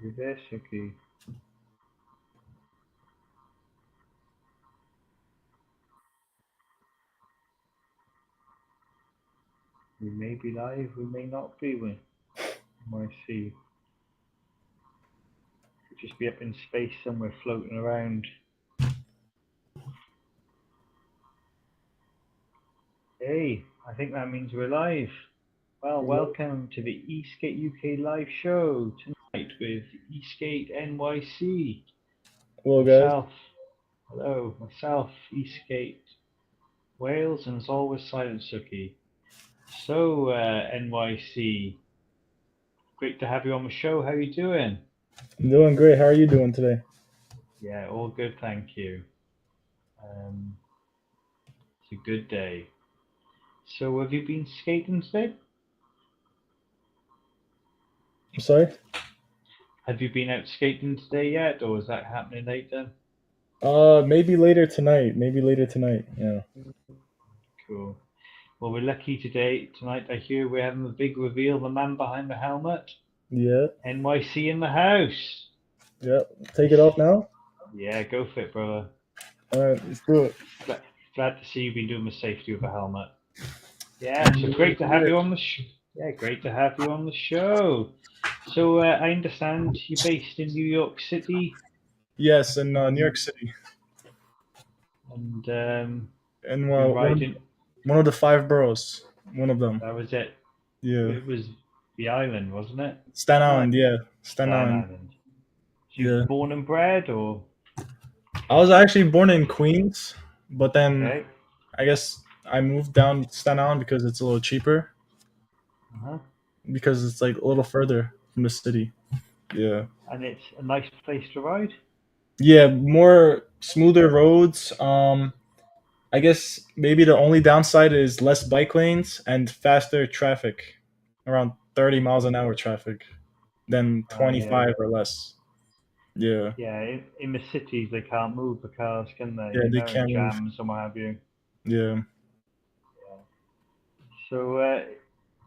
You there, Suki? We may be live, we may not be. We might see. Could just be up in space somewhere floating around. Hey, I think that means we're live. Well, welcome to the ESK8 UK live show tonight with ESK8 NYC. Hello, guys. Myself, hello, myself, ESK8 Wales, and as always, Silent Suki. So, NYC, great to have you on the show. How you doing? I'm doing great. How are you doing today? Yeah, all good, thank you. Um, it's a good day. So, have you been skating today? I'm sorry. Have you been out skating today yet, or is that happening later? Maybe later tonight. Maybe later tonight. Yeah. Cool. Well, we're lucky tonight. I hear we're having a big reveal. The man behind the helmet, Yeah. NYC in the house. Yeah. Take it off now. Yeah, go for it, brother. All right. Let's do it. Glad, glad to see you've been doing the safety with a helmet. Yeah, so great to have you on the show. Yeah, great to have you on the show. So I understand you're based in New York City, Yes, in New York City, and and you're one of riding. one of the five boroughs. One of them. That was it. Yeah. It was the island, wasn't it? Staten No, Island. Yeah. Staten Staten Island. Island. So you Yeah. born and bred, or I was actually born in Queens, but then okay? I guess I moved down to Staten Island because it's a little cheaper, Uh-huh. because it's like a little further from the city. Yeah. And it's a nice place to ride. Yeah. More smoother roads. I guess maybe the only downside is less bike lanes and faster traffic, around 30 miles an hour traffic than Yeah, 25 or less. Yeah. yeah. In the cities, they can't move the cars, can they? Yeah, You they know, in can't move. jams and what have you. Yeah. Yeah. So,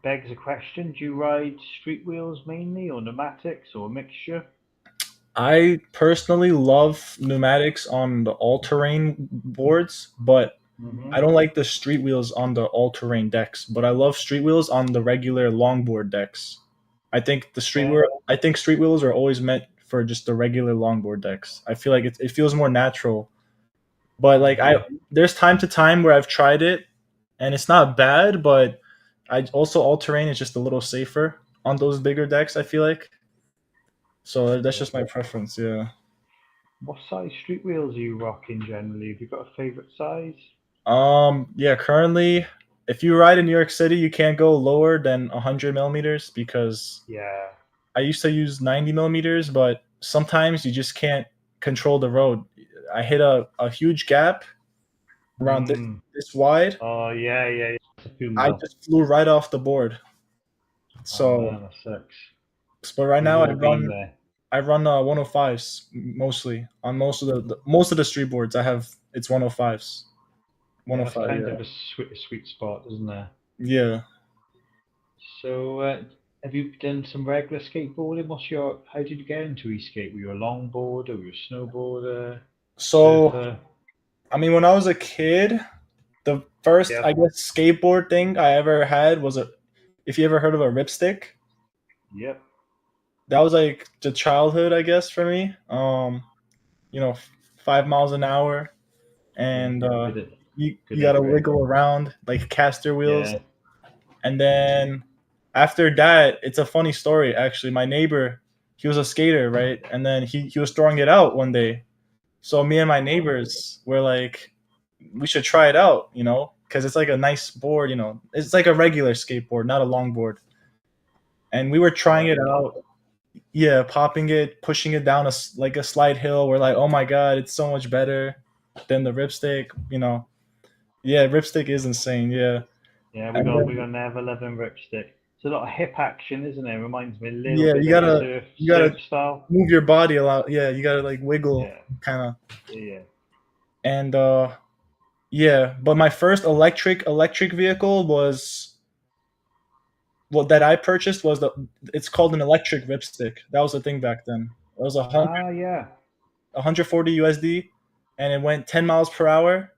begs a question: do you ride street wheels mainly, or pneumatics, or a mixture? I personally love pneumatics on the all-terrain boards, but Mm-hmm. I don't like the street wheels on the all-terrain decks, but I love street wheels on the regular longboard decks. Okay. I think street wheels are always meant for just the regular longboard decks. I feel like it feels more natural. But like Mm-hmm. there's time to time where I've tried it and it's not bad, but I also all terrain is just a little safer on those bigger decks. I feel like so that's Yeah. just my preference. Yeah. What size street wheels are you rocking generally? Have you got a favorite size? Yeah. Currently, if you ride in New York City, you can't go lower than 100 millimeters because Yeah. I used to use 90 millimeters, but sometimes you just can't control the road. I hit a huge gap around Mm. this wide. Oh yeah, yeah, yeah. It's a few I mil. just flew right off the board. Oh So man, that sucks. but right We've now all been there. I run 105s mostly on most of the street boards. I have it's 105s. Yeah, that's 105, kind yeah. of a sweet spot, isn't there? Yeah. So, have you done some regular skateboarding? How did you get into e-skate? Were you a longboarder? Were you a snowboarder? So, Surfer? I mean, when I was a kid, the first I Yep. guess skateboard thing I ever had was a if you ever heard of a ripstick, Yep. that was like the childhood, I guess, for me. You know, 5 miles an hour, Yeah. and Good. you Good gotta upgrade. wiggle around like caster wheels. Yeah. And then after that, it's a funny story actually. My neighbor, he was a skater, right? And then he was throwing it out one day. So me and my neighbors were like, we should try it out, because it's like a nice board, It's like a regular skateboard, not a longboard. And we were trying Yeah. it out. Yeah, popping it, pushing it down like a slide hill. We're like, oh my god, it's so much better than the ripstick. Yeah, ripstick is insane. Yeah, Yeah. We and got we then, got Never Loving Ripstick. It's a lot of hip action, isn't it? Reminds me a little yeah, bit you of gotta surf you gotta surf style. move your body a lot. Yeah, you gotta like wiggle, Yeah. kind of. Yeah. And yeah, but my first electric vehicle what that I purchased was it's called an electric ripstick. That was the thing back then. It was Ah, yeah. 140 USD, and it went 10 miles per hour.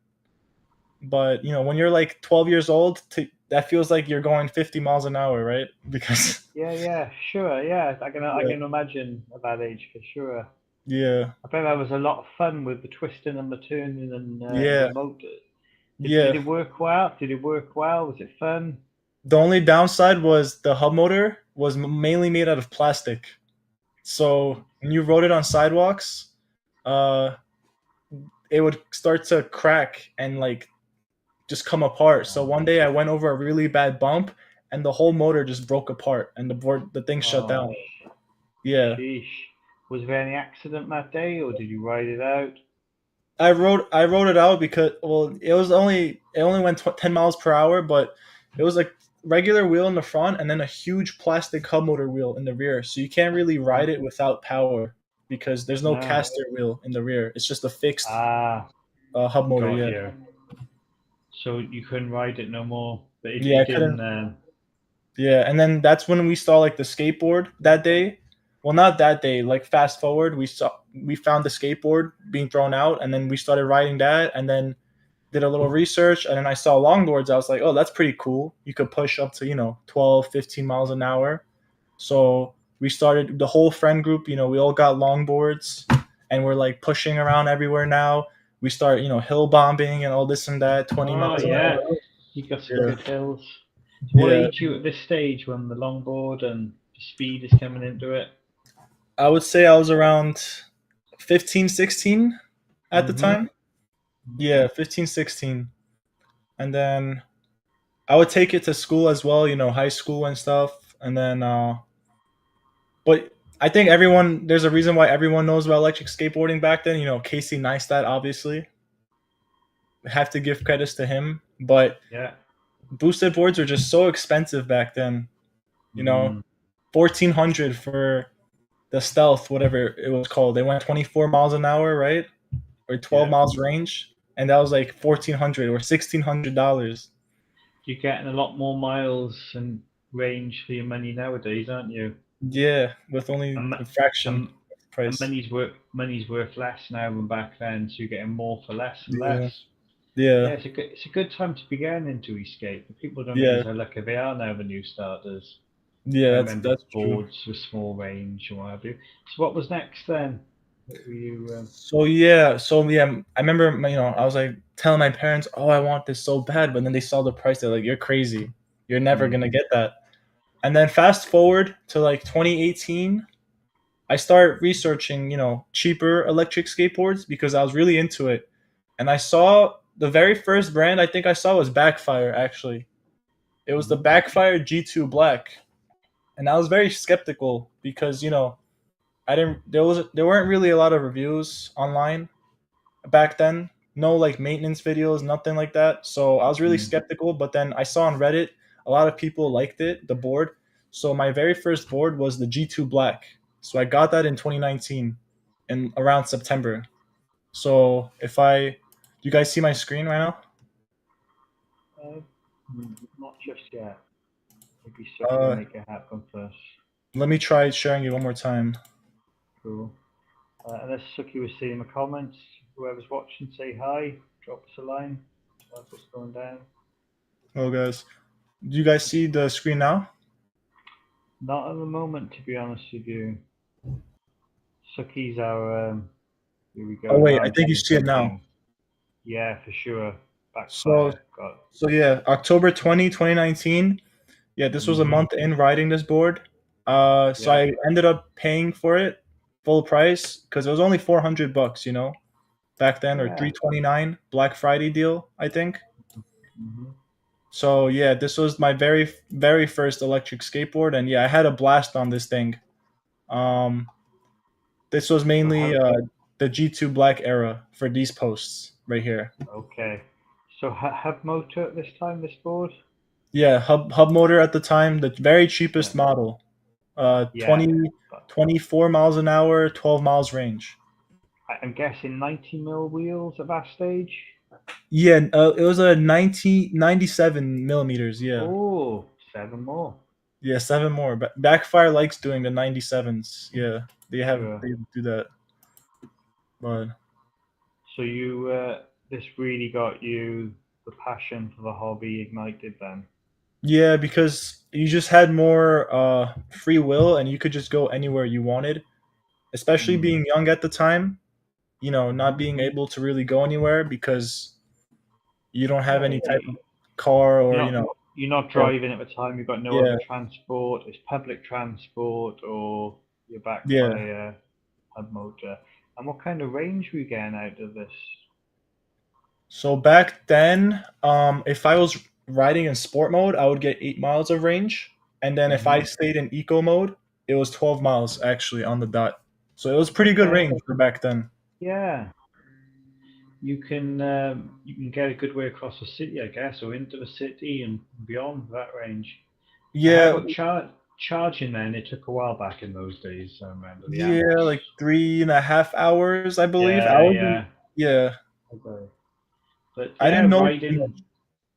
But when you're like 12 years old, that feels like you're going 50 miles an hour, right? Because Yeah, yeah, sure. Yeah, I yeah, can imagine at that age for sure. yeah, I bet that was a lot of fun with the twisting and the turning and the yeah, motor. Did yeah. it work well? Did it work well? Was it fun? The only downside was the hub motor was mainly made out of plastic. So when you rode it on sidewalks, uh, it would start to crack and like just come apart. So one day I went over a really bad bump, and the whole motor just broke apart, and the thing shut Oh, down. Yeah, sheesh. Was there any accident that day, or did you ride it out? I wrote it out because it only went 10 miles per hour, but it was like regular wheel in the front and then a huge plastic hub motor wheel in the rear. So you can't really ride it without power because there's no No. caster wheel in the rear. It's just a fixed Ah, hub motor. got Yeah, you. So you couldn't ride it no more. But yeah, I it couldn't. didn't. Yeah, and then that's when we saw like the skateboard that day. Well, not that day. Like fast forward, we found the skateboard being thrown out, and then we started riding that, and then did a little research, and then I saw longboards. I was like, oh, that's pretty cool. You could push up to 12, 15 miles an hour. So we started the whole friend group. We all got longboards, and we're like pushing around everywhere now. We start hill bombing and all this and that, 20 Oh miles an yeah, hour. you got some Yeah, good hills. So what yeah. age you at this stage when the longboard and the speed is coming into it? I would say I was around 15, 16 at the Mm-hmm. time. Yeah, 15, 16. And then I would take it to school as well, high school and stuff. And then, but I think there's a reason why everyone knows about electric skateboarding back then. Casey Neistat, obviously. Have to give credits to him. But Yeah. boosted boards were just so expensive back then. You know, Mm, 1400 for the Stealth, whatever it was called. They went 24 miles an hour, right? Or 12 yeah. miles range. And that was like 1400 or $1,600. You're getting a lot more miles and range for your money nowadays, aren't you? Yeah, with only And, a fraction and, and price. money's worth less now than back then, so you're getting more for less and Yeah, less. Yeah, yeah, it's a good time to be getting into escape. People don't yeah, realise how lucky they are now, the new starters. yeah. I That's remember that's true. boards with small range and what have you. So what was next then? What were you? So yeah, I remember. I was like telling my parents, "Oh, I want this so bad," but then they saw the price. They're like, "You're crazy. You're never Mm, gonna get that." And then fast forward to like 2018, I started researching, cheaper electric skateboards because I was really into it, and I saw the very first brand I think I saw was Backfire. Actually, it was the mm, Backfire G2 Black, and I was very skeptical because I didn't there weren't really a lot of reviews online back then. No like maintenance videos, nothing like that. So I was really mm. skeptical, but then I saw on Reddit a lot of people liked it, the board. So my very first board was the G2 Black. So I got that in 2019 in around September. So if I do you guys see my screen right now? Uh, Not just yet. Maybe Suki will Uh make it happen first. let me try sharing it one more time. Cool. Unless Suki was seeing the comments, whoever's watching, say hi. Drop us a line. That's what's going down. Oh guys. Do you guys see the screen now? Not at the moment, to be honest with you. Suki's our. Here we Oh go. Now wait, I I'm think you seeing see it now. something. Yeah, for sure. So Backfire. Got. so yeah, October 2019. Yeah, this was a Mm-hmm. month in riding this board. So Yeah. I ended up paying for it full price because it was only $400, back then, or Yeah. 329 Black Friday deal, I think. Mm-hmm. So yeah, this was my very very first electric skateboard, and yeah, I had a blast on this thing. Um, this was So mainly how? the G2 Black era for these posts right here. Okay. So hub motor at this time. This board. Yeah, hub motor at the time, the very Yeah. cheapest model. Yeah. 20, But 24 miles an hour, 12 miles range. I'm guessing 90 mil wheels at that stage. Yeah, it was a 97 millimeters. Yeah, Oh, seven more. Yeah, seven more. Backfire likes doing the 97s. Yeah, Sure. they do that. But So you, this really got you the passion for the hobby ignited then. yeah, because you just had more free will and you could just go anywhere you wanted. Especially Mm. being young at the time, not Hmm. being able to really go anywhere because you don't have Yeah, any type of car you're or not you're not or driving at the time. You've got no yeah, other transport. It's public transport, or you're back yeah. by a hub motor. And what kind of range were you getting out of this? So back then, if I was riding in sport mode, I would get 8 miles of range, and then if I Hmm. stayed in eco mode, it was 12 miles actually on the dot. So it was pretty good Okay. range for back then. Yeah, you can get a good way across the city, I guess, or into the city and beyond that range. How Yeah, about charging then? It took a while back in those days. I remember the yeah, amps. like 3.5 hours, I believe. I Yeah, was, yeah. yeah. Okay. But I yeah, didn't know too riding. much.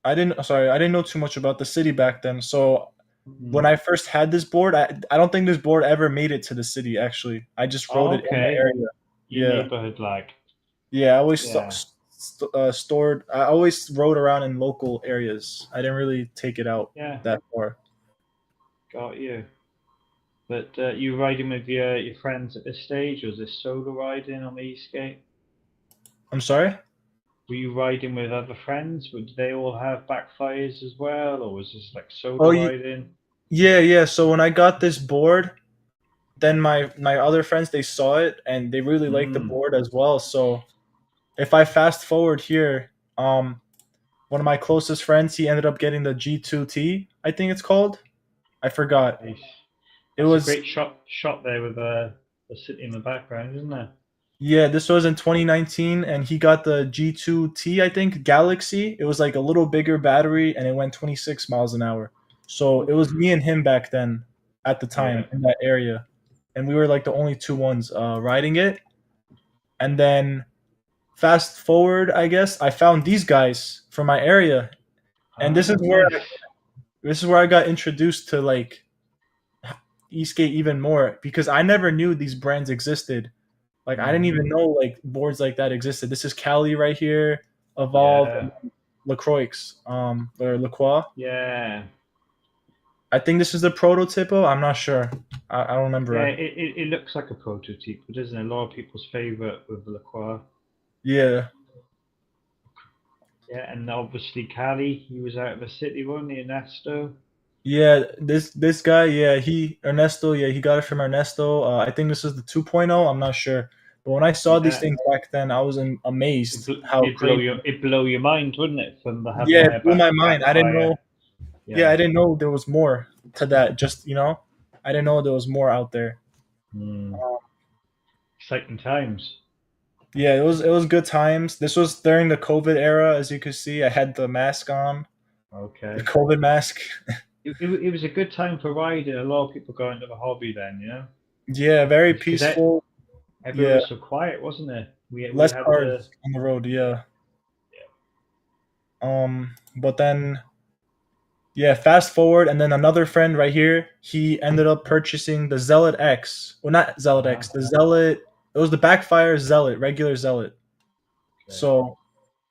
I didn't know too much about the city back then. So when Mm. I first had this board, I don't think this board ever made it to the city. Actually, I just rode Oh, it in the okay. area. Your Yeah, neighborhood, like. yeah. I always Yeah, stored. I always rode around in local areas. I didn't really take it out yeah. that far. Got you. But you riding with your friends at this stage, or was this solo riding on the Eastgate? I'm sorry. Were you riding with other friends? Did they all have backfires as well, or was this like Oh, solo riding? yeah, yeah. So when I got this board, then my other friends they saw it and they really liked the Hmm. board as well. So if I fast forward here, one of my closest friends he ended up getting the G2T. I think it's called. I forgot. Nice. It That's a was great shot there with the city in the background, isn't it? Yeah, this was in 2019, and he got the G2T, I think, Galaxy. It was like a little bigger battery, and it went 26 miles an hour. So it Oof. was me and him back then, at the Yeah. time in that area, and we were like the only two ones riding it. And then fast forward, I guess I found these guys from my area, and Ah, nice. this is where I got introduced to like Eastgate even more because I never knew these brands existed. Like I didn't Hmm. even know like boards like that existed. This is Cali right here, Evolve, Yeah. and Lacroix, or Lacroix. Yeah. I think this is the prototypo. I'm not sure. I don't Yeah. remember. It looks like a prototype, but isn't it? A lot of people's favorite with the Lacroix. Yeah, Yeah, and obviously Cali, he was out of the city, wasn't he, Ernesto? yeah. This guy, yeah, he Ernesto, yeah, he got it from Ernesto. I think this is the 2.0. I'm not sure, but when I saw these Yeah, things back then, I was amazed how crazy. it blow your mind, wouldn't it? From the hub Yeah, wire it blew my mind. I didn't backfire. know. Yeah, Yeah. I didn't know there was more to that. Just I didn't know there was more out there. Hmm. Exciting times. Yeah, it was good times. This was during the COVID era, as you could see. I had the mask on, the Okay. COVID mask. It was a good time for riding. A lot of people got into the hobby then, you know, Yeah, very because peaceful. everywhere Yeah, was so quiet, wasn't it? We less had cars the on the road. Yeah. But then yeah, fast forward, and then another friend right here, he ended up purchasing the Zealot X. Well, not Zealot uh-huh. X. The Zealot. It was the Backfire Zealot, regular Zealot. Okay. So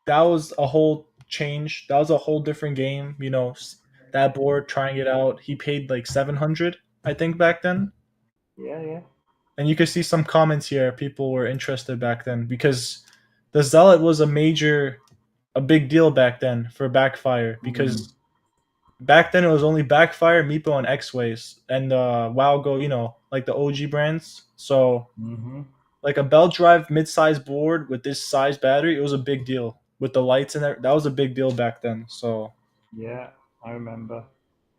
that was a whole change. That was a whole different game. That board, trying it out. He paid like 700, I think, back then. Yeah, yeah. And you can see some comments here. People were interested back then because the Zealot was a big deal back then for Backfire Hmm. because back then it was only Backfire, Meepo, and X-Ways and Wowgo. Like the OG brands. So Hmm. like a belt drive mid-size board with this size battery, it was a big deal with the lights in there. That was a big deal back then. So Yeah, I remember.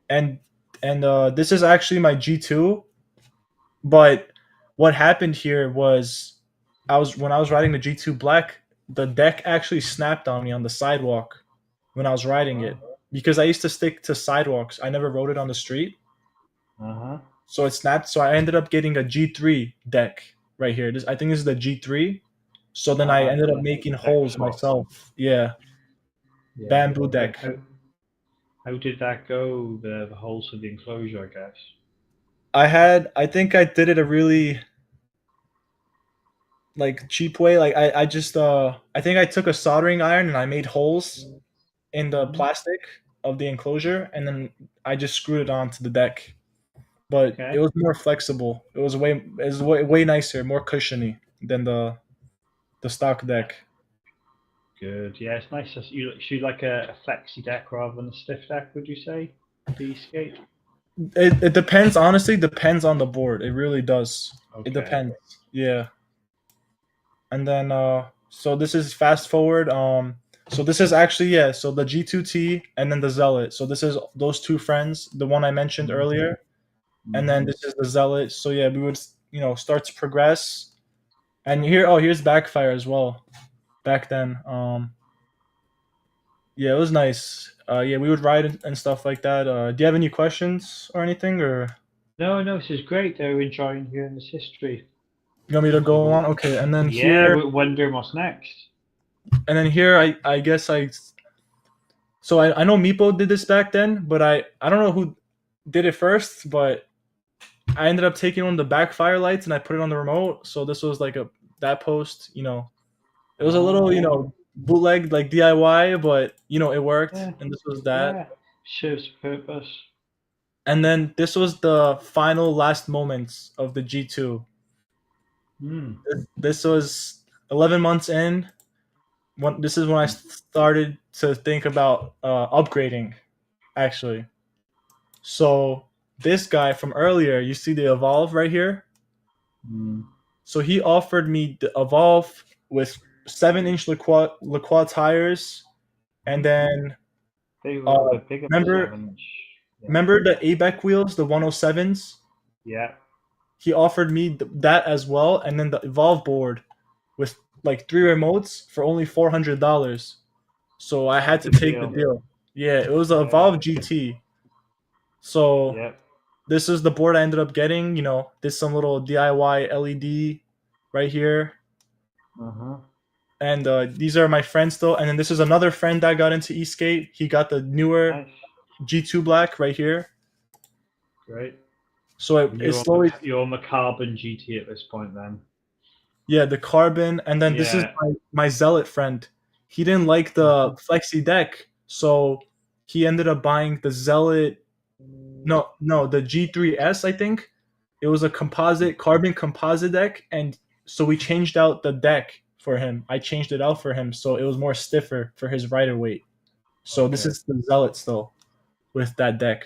and this is actually my G2. But what happened here was when I was riding the G2 Black, the deck actually snapped on me on the sidewalk when I was riding Wow. it because I used to stick to sidewalks. I never rode it on the street, Uh-huh. so it snapped. So I ended up getting a G3 deck right here. I think this is the G3. So then I Ah, ended up the making deck holes swap. myself. Yeah, Yeah. bamboo deck. How did that go? The holes for the enclosure, I guess. I think I did it a really like cheap way. Like I just I think I took a soldering iron and I made holes in the Mhm. plastic of the enclosure, and then I just screwed it onto the deck. But it Okay. was more flexible. It was way nicer, more cushiony than the stock deck. Good. Yeah, it's nice. You should like a flexi deck rather than a stiff deck, would you say? The skate. It depends. Honestly, depends on the board. It really does. It Okay. depends. Yeah. And then so this is fast forward. So this is actually, yeah, so the G2T and then the Zealot. So this is those two friends, the one I mentioned Mm-hmm. earlier, and Mm-hmm. then this is the Zealot. So yeah, we would, start to progress. And here's Backfire as well. Back then, yeah, it was nice. Yeah, we would ride and stuff like that. Do you have any questions or anything, or No, no, this is great. They're enjoying hearing this history. you want me to go on? Okay, Yeah, we're wondering what's next. I guess I know Meepo did this back then, but I don't know who did it first, but I ended up taking one of the backfire lights and I put it on the remote. So this was like a that post, it was a little, Ah, bootleg like DIY, but it worked, yeah, and this was that. yeah. Serves purpose. And then this was the final last moments of the G2. Hmm. This was 11 months in. This is when I started to think about upgrading, actually. So this guy from earlier, you see the Evolve right here. Hmm. So he offered me the Evolve with 7-inch LaCroix tires, and then They were a uh, little bit bigger for remember 7 inch. Yeah. remember the ABEC wheels, the 107s. Yeah. He offered me that as well, and then the Evolve board with like 3 remotes for only $400. So I Oh, had to good take the deal. deal. Yeah, it was the Yeah. Evolve GT. So Yeah. this is the board I ended up getting. Did some little DIY LED right here, Uh huh. and these are my friends still. And then this is another friend that got into E-skate. He got the newer Nice. G2 Black right here. Great. So And it's slowly, you're on the carbon GT at this point then. yeah, the carbon. And then this is Yeah. my Zealot friend. He didn't like the flexi deck, so he ended up buying the Zealot. No, the G3S, I think. It was a carbon composite deck, and so we changed out the deck for him. I changed it out for him, so it was more stiffer for his rider weight. So this Okay. is the Zealot still with that deck.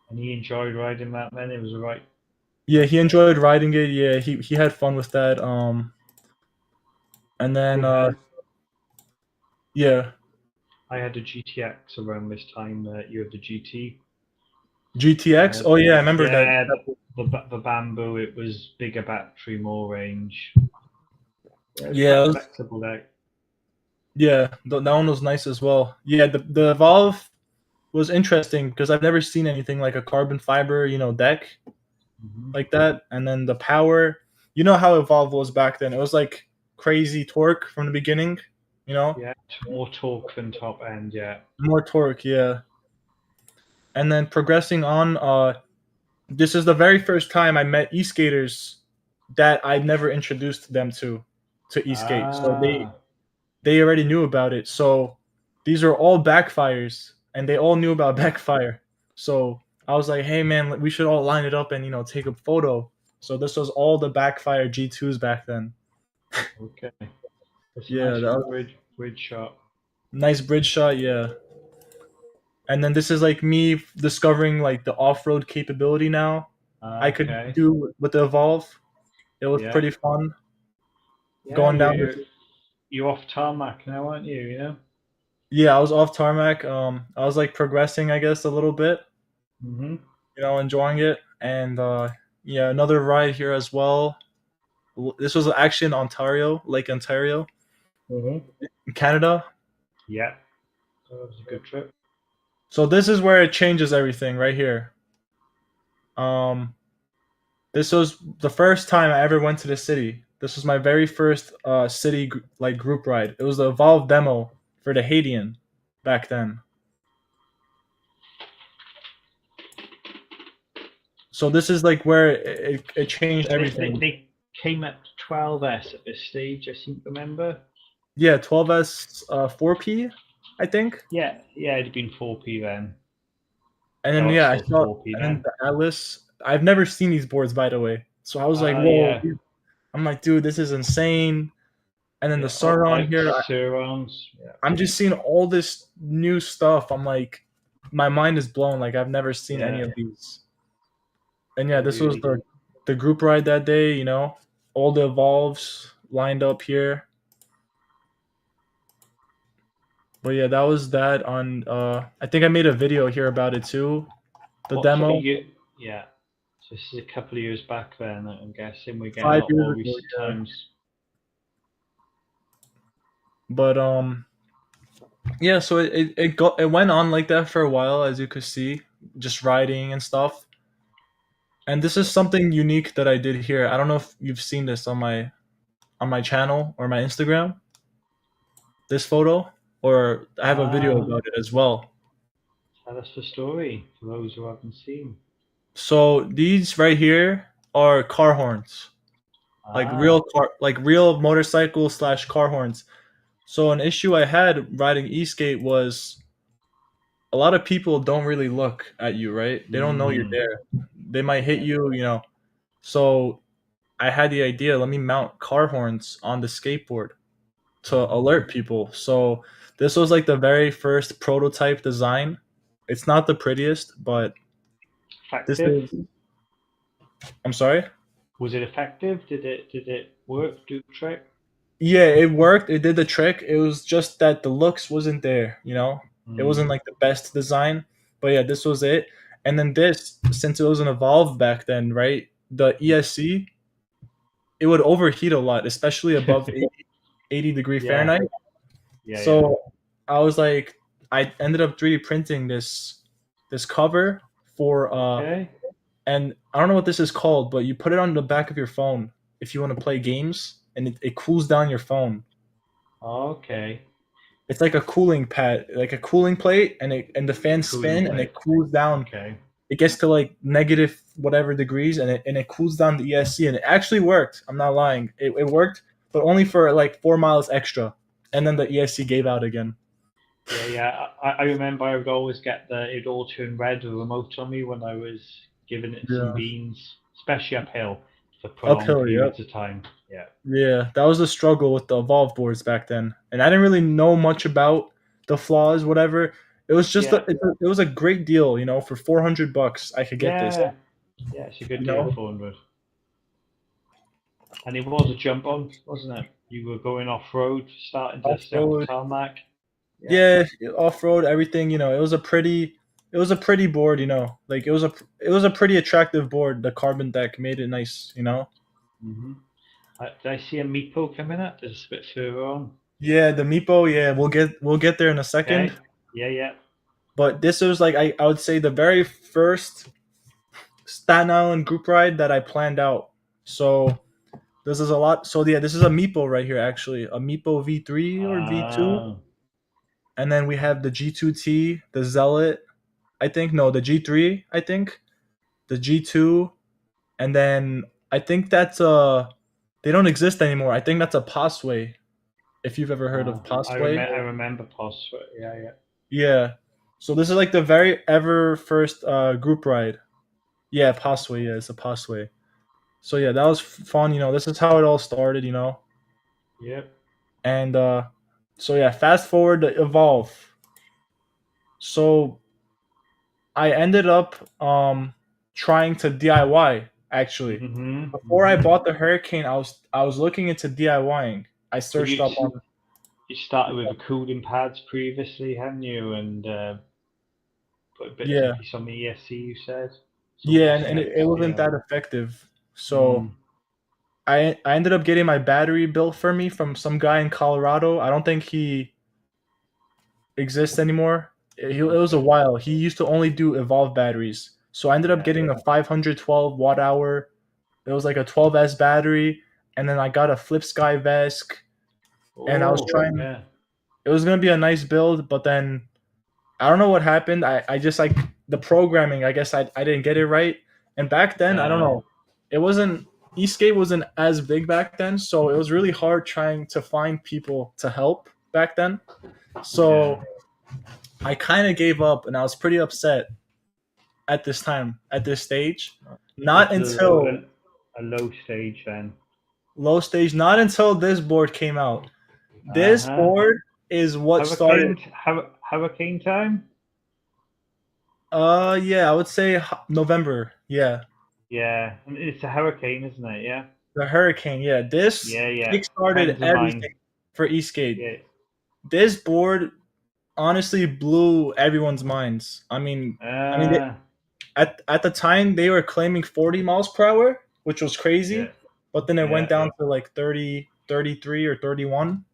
And he enjoyed riding that then. It was right. Yeah, he enjoyed riding it. Yeah, he had fun with that. And I then had yeah, I had a GTX around this time that you had the GT. GTX. Uh, Oh yeah, I remember that. yeah, the bamboo. It was bigger battery, more range. Yeah, it was Yeah, quite flexible deck. yeah, that one was nice as well. Yeah, the Evolve was interesting because I've never seen anything like a carbon fiber, deck Hmm. like that. And then the power, how Evolve was back then. It was like crazy torque from the beginning, Yeah, more torque than top end. Yeah. more torque, yeah. And then progressing on, this is the very first time I met e-skaters that I'd never introduced them to e-skate. So Ah. they already knew about it. So these are all backfires, and they all knew about backfire. So I was like, hey man, we should all line it up and take a photo. So this was all the backfire G2s back then. Okay. It's a Yeah, nice that was bridge shot. nice bridge shot. Yeah, and then this is like me discovering like the off-road capability now. I could Okay. do with the Evolve. It was Yeah. pretty fun Yeah. going You're down. you're you're off tarmac now, aren't you? You know. Yeah, I was off tarmac. I was like progressing, I guess, a little bit. Hmm. Enjoying it, and yeah, another ride here as well. This was actually in Ontario, Lake Ontario, Hmm. in Canada. Yeah. So that was a good trip. So this is where it changes everything right here. Um, this was the first time I ever went to the city. This was my very first city like group ride. It was the Evolve demo for the Haitian back then. So this is like where it changed So everything. they came up to 12S at this stage, I seem to remember. Yeah, 12S 4P, I think. Yeah, it'd been 4P then. And then Oh, it's yeah, I still saw, 4P and then then. the Atlas. I've never seen these boards, by the way. So I was like, whoa. Yeah, I'm like, dude, this is insane. And then the yeah. Up Sauron here, bikes, Surons. Yeah, I'm just seeing all this new stuff. I'm like, my mind is blown. Like I've never seen any yeah. of these. And yeah, They this was really. the group ride that day. All the evolves lined up here. But yeah, that was that on. I think I made a video here about it too. The What sort of demo year? Yeah. So this is a couple of years back then. I'm guessing we're getting a 5 years lot more ago. recent Yeah, times. but yeah. So it went on like that for a while, as you could see, just riding and stuff. And this is something unique that I did here. I don't know if you've seen this on my channel or my Instagram. This photo, or I have a video Ah, about it as well. tell us the story for those who haven't seen. So these right here are car horns, Ah, like real motorcycle slash car horns. So an issue I had riding e-skate was a lot of people don't really look at you, right? They don't know you're mm, there. They might hit yeah. you. So I had the idea, let me mount car horns on the skateboard to alert people. So this was like the very first prototype design. It's not the prettiest, but this Effective? is. I'm sorry. Was it effective? Did it work? Do the trick? Yeah, it worked. It did the trick. It was just that the looks wasn't there. It Mm, wasn't like the best design. But yeah, this was it. And then this, since it was an evolved back then, right? The ESC, it would overheat a lot, especially above 80 degree yeah, Fahrenheit. yeah. So I was like, I ended up 3D printing this cover for Okay. and I don't know what this is called, but you put it on the back of your phone if you want to play games, and it cools down your phone. Okay. It's like a cooling pad, like a cooling plate, and the fans Cooling spin and plate. it cools down. Okay. It gets to like negative whatever degrees, and it cools down the ESC, and it actually worked. I'm not lying. It worked, but only for like 4 miles extra, and then the ESC gave out again. Yeah. I remember I would always get it all turn red, the remote on me when I was giving it some Yeah, beans, especially uphill for prolonged uphill. Yep. periods of time. Yeah. Yeah, that was the struggle with the Evolve boards back then, and I didn't really know much about the flaws, whatever. It was just Yeah. it was a great deal, for $400 I could get this, Yeah. Yeah. It's a good you deal, know. 400. And it was a jump on, wasn't it? You were going off road, starting to Off step on road, tarmac. Yeah. yeah, off road, everything, it was a pretty board, like it was a pretty attractive board. The carbon deck made it nice. Hmm. Did I see a meepo coming up? There's a bit further on. Yeah, the Meepo, yeah, we'll get there in a second. Okay. Yeah. But this was like I would say the very first Staten Island group ride that I planned out. So this is a lot. So yeah, this is a Meepo right here, actually, a Meepo V3 or V2, Ah. and then we have the G2T, the Zealot. I think no, the G3. I think the G2, and then I think that's they don't exist anymore. I think that's a Posway. If you've ever heard of Posway, I remember POS. Yeah. yeah. So this is like the very ever first group ride. Yeah, Posway. Yeah, it's a Posway. So yeah, that was fun. This is how it all started. Yep. And so yeah, fast forward to Evolve. So I ended up trying to DIY actually. Mhm. Before I Mhm. bought the Hurricane, I was looking into DIYing. I But searched up on. you started with the cooling pads previously, hadn't you? And put bits and Yeah, pieces on the ESC. You said sort of yeah, just and it next. wasn't Yeah. that effective. So Mm. I ended up getting my battery built for me from some guy in Colorado. I don't think he exists anymore. It was a Okay. while. He used to only do Evolve batteries. So I ended up Yeah. getting a 512 watt hour. It was like a 12S battery, and then I got a Flip Sky Vesk, and I was Oh. trying. Yeah. It was gonna be a nice build, but then I don't know what happened. I just like the programming. I guess I didn't get it right, And back then, I don't Uh, know, it wasn't Eastgate wasn't as big back then, so it was really hard trying to find people to help back then. yeah. So I kind of gave up, and I was pretty upset at this time, at this stage. This Not is until a low stage then. low stage, not until this board came out. Uh This huh. board is what started. Hurricane time. Yeah, I would say November. Yeah, Yeah, and it's a hurricane, isn't it? Yeah. the hurricane. Yeah, this Yeah, yeah. kickstarted Friends of mine. everything for Eastgate. Yeah. This board honestly blew everyone's minds. I mean, Uh, at the time they were claiming 40 miles per hour, which was yeah, crazy, but then it went yeah. down to like 30, 33, or 31.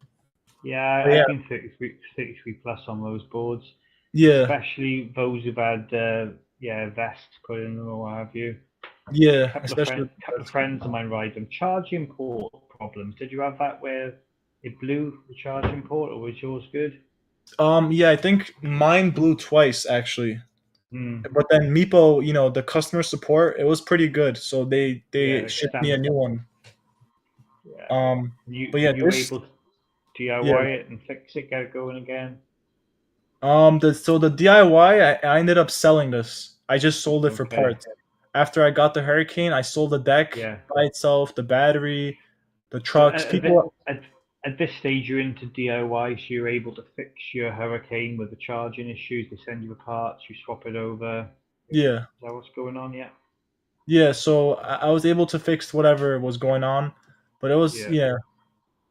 Yeah, But yeah, I've been 33 plus on those boards, yeah, especially those who've had yeah vests put in them or what have you. yeah, especially. Couple of friends of mine ride them. Charging port problems. Did you have that where it blew the charging port, or was yours good? Yeah, I think mine blew twice actually. Hmm. But then Meepo, the customer support, it was pretty good, so they Yeah, shipped me a stand. new one. Yeah. Um, but yeah, You were this able to DIY yeah. it and fix it, get it going again. The DIY, I ended up selling this. I just sold it for Okay. parts. After I got the Hurricane, I sold the deck Yeah. by itself, the battery, the So trucks. People, at this stage, you're into DIY, so you're able to fix your Hurricane with the charging issues. They send you the parts, you swap it over. Is yeah, that what's going on? Yeah. yeah. So I was able to fix whatever was going on, but it was Yeah. yeah,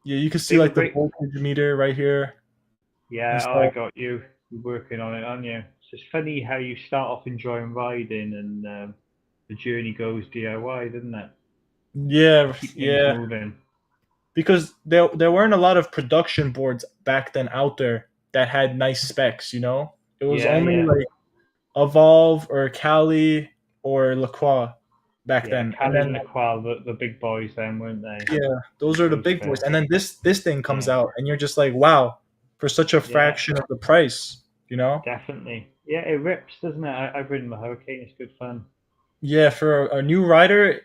yeah. You can see They were like the great. voltage meter right here and Yeah, I stuff. got you. You're working on it, aren't you? So it's funny how you start off enjoying riding and the journey goes DIY, doesn't it? Yeah, Keep things yeah. moving. Because there weren't a lot of production boards back then out there that had nice specs. It was Yeah, only yeah. like Evolve or Cali or Lacroix back Yeah, then, and Cali and then Laqual, the big boys then, weren't they? yeah, those are the Those big boys. guys. And then this thing comes Yeah. out, and you're just like, wow, for such a Yeah, fraction of the price, you know? definitely. Yeah, it rips, doesn't it? I've ridden the Hurricane. It's good fun. Yeah, for a new rider,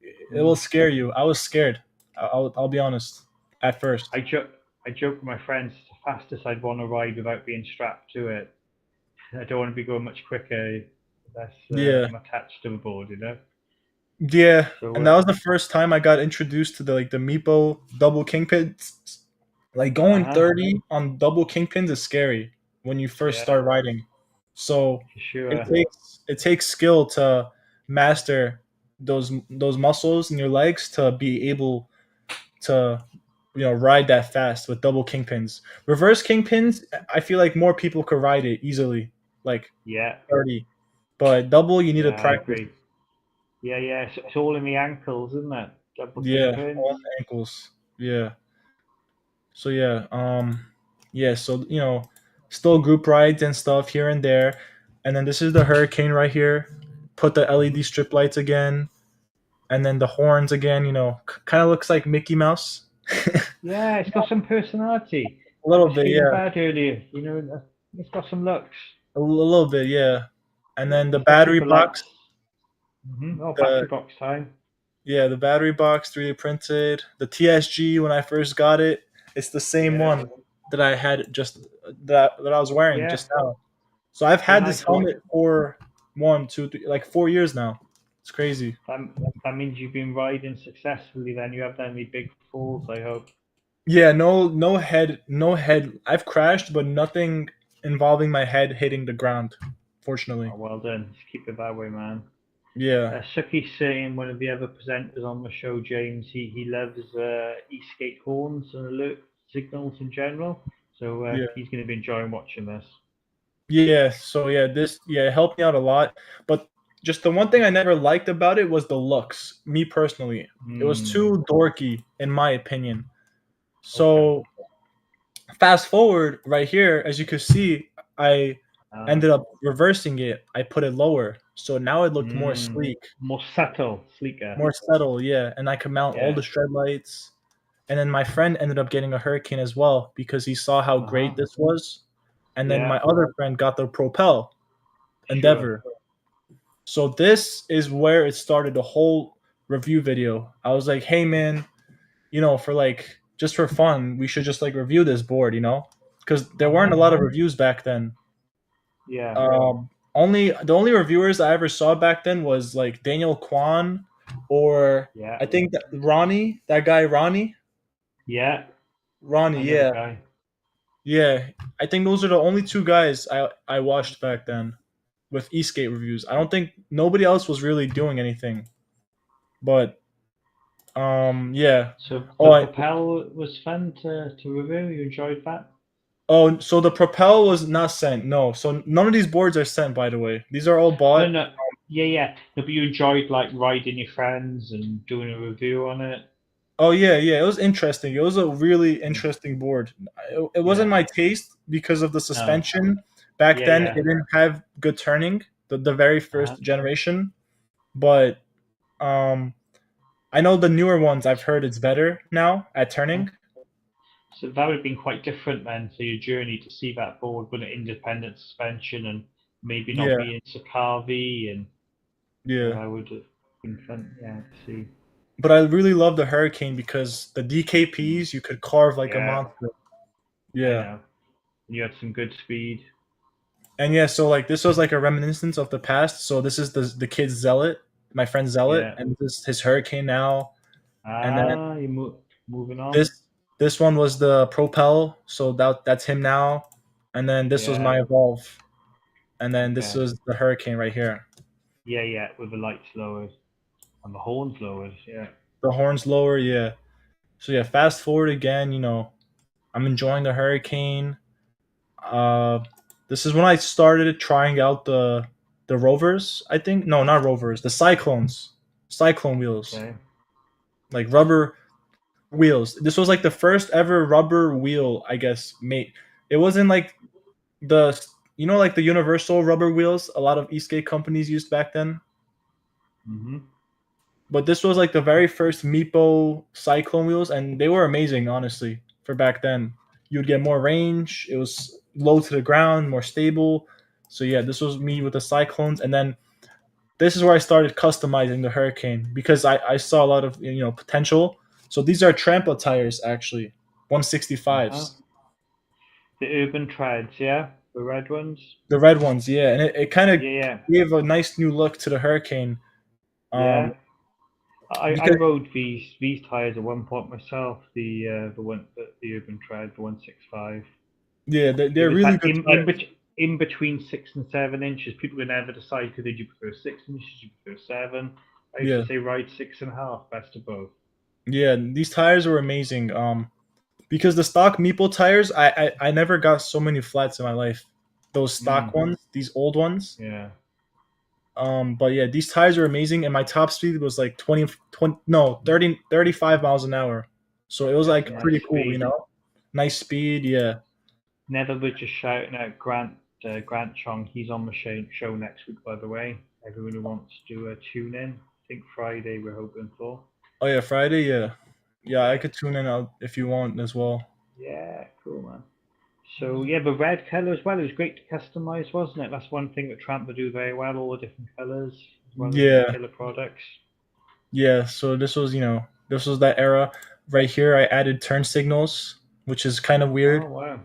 it will Mm. scare you. I was scared. I'll be honest. At first, I joke with my friends. It's the fastest I'd want to ride without being strapped to it. I don't want to be going much quicker. That's yeah, I'm attached to the board, you know. yeah, So and that was the first time I got introduced to the Meepo double kingpins. Like uh going huh. 30 on double kingpins is scary when you first Yeah, start riding. So for it sure. takes skill to master those muscles in your legs to be able to ride that fast with double kingpins. Reverse kingpins, I feel like more people could ride it easily, like Yeah, 30. But double, you need to yeah, I practice. agree. Yeah, yeah. It's all in the ankles, isn't it? Double Yeah, kingpins. on the ankles. Yeah. So yeah, yeah. So still group rides and stuff here and there, and then this is the Hurricane right here. Put the LED strip lights again, and then the horns again. Kind of looks like Mickey Mouse. Yeah, it's got some personality. A I little was bit, feeling yeah. bad earlier. It's got some looks. Little bit, yeah. And Yeah, then the especially battery for lights. box, Oh, the battery box time. yeah, the battery box 3D printed. The TSG when I first got it, it's the same Yeah, one that I had just that I was wearing yeah. just now. So I've When had I this thought helmet for 1, 2, 3, like 4 years now. It's crazy. that, that means you've been riding successfully, then you haven't had any big falls, I hope. Yeah, no head. I've crashed, but nothing involving my head hitting the ground. Fortunately, Oh, well done. Just keep it that way, man. yeah, Suki's saying one of the other presenters on the show, James, he loves E-skate horns and alert signals in general. So yeah, he's going to be enjoying watching this. yeah. So yeah, it helped me out a lot. But just the one thing I never liked about it was the looks. Me personally, it was Hmm. too dorky in my opinion. Okay. So fast forward right here, as you can see, I Uh, ended up reversing it. I put it lower, so now it looked more mm, sleek, more subtle, sleeker. more subtle. Yeah, and I could mount all Yeah. the shred lights. And then my friend ended up getting a Hurricane as well because he saw how Uh huh. great this was. And then Yeah. my other friend got the Propel Sure. Endeavor. So this is where it started the whole review video. I was like, hey man, for like just for fun, we should just like review this board, because there weren't a lot of reviews back then. Yeah. Only the only reviewers I ever saw back then was like Daniel Kwan, or Yeah. I think that Ronnie, that guy Yeah. Ronnie, I know the yeah, guy. yeah. I think those are the only two guys I watched back then with Eastgate reviews. I don't think nobody else was really doing anything. But yeah. So Oh, the Propel was fun to review. You enjoyed that? so the Propel was not sent. No, so none of these boards are sent. By the way, these are all No, bought. no. Yeah, yeah. No, but you enjoyed like riding your friends and doing a review on it. Oh yeah, yeah. It was interesting. It was a really interesting board. It wasn't Yeah. my taste because of the No. suspension. Back Yeah, then, it yeah. didn't have good turning. The very Uh-huh. first generation, but um, I know the newer ones. I've heard it's better now at Uh-huh. turning. So that would have been quite different then to your journey to see that board with an independent suspension and maybe not Yeah, being so carvy and yeah. that would have been fun. Yeah, to see. But I really love the Hurricane because the DKPs you could carve like a Yeah, monster. I Yeah. know. You had some good speed. And yeah, so like this was like a reminiscence of the past. So this is the kid's Zealot, my friend Zealot, Yeah. and this is his Hurricane now. And then Ah, moving on. this this one was the Propel, so that's him now. And then this was Yeah. my Evolve, and then this Okay. was the Hurricane right here. Yeah, yeah, with the lights lowered and the horns lowered. Yeah. The horns lower, yeah. So yeah, fast forward again. I'm enjoying the Hurricane. Uh, this is when I started trying out the Rovers. I think no, not Rovers. The Cyclone wheels, Okay. like rubber wheels. This was like the first ever rubber wheel, I guess. Made it wasn't like the like the universal rubber wheels a lot of Eastgate companies used back then. Mhm. But this was like the very first Meepo Cyclone wheels, and they were amazing, honestly, for back then. You'd get more range. It was low to the ground, more stable. So yeah, this was me with the Cyclones, and then this is where I started customizing the Hurricane because I saw a lot of potential. So these are Trampa tires actually, Uh huh. 165s. The urban treads, yeah, the red ones. The red ones, yeah, and it kind of Yeah, yeah, gave a nice new look to the Hurricane. Um, yeah. I because rode these tires at one point myself. The urban tread, the 165. yeah, It they're was really that good tires. in between 6 and 7 inches. People would never decide did you prefer 6 inches, did you prefer seven. I used to Yeah, say ride 6.5, best of both. yeah, these tires were amazing. Because the stock Meeple tires, I never got so many flats in my life. Those stock Mm, ones, these old ones. yeah, But yeah, these tires are amazing, and my top speed was like 20 no, 35 miles an hour. So it was that's a like nice pretty cool, speed. Nice speed, yeah. Never but just shouting out Grant Chong. He's on the show next week, by the way. Everyone who wants to tune in. I think Friday we're hoping for. Oh yeah, Friday, yeah. Yeah, I Yeah, could tune in out if you want as well. yeah, cool man. So yeah, the red color as well. It was great to customize, wasn't it? That's one thing that Tramp would do very well. All the different colors as well as the Yeah, killer products. yeah. So this was that era. Right here, I added turn signals, which is kind of Oh weird, wow.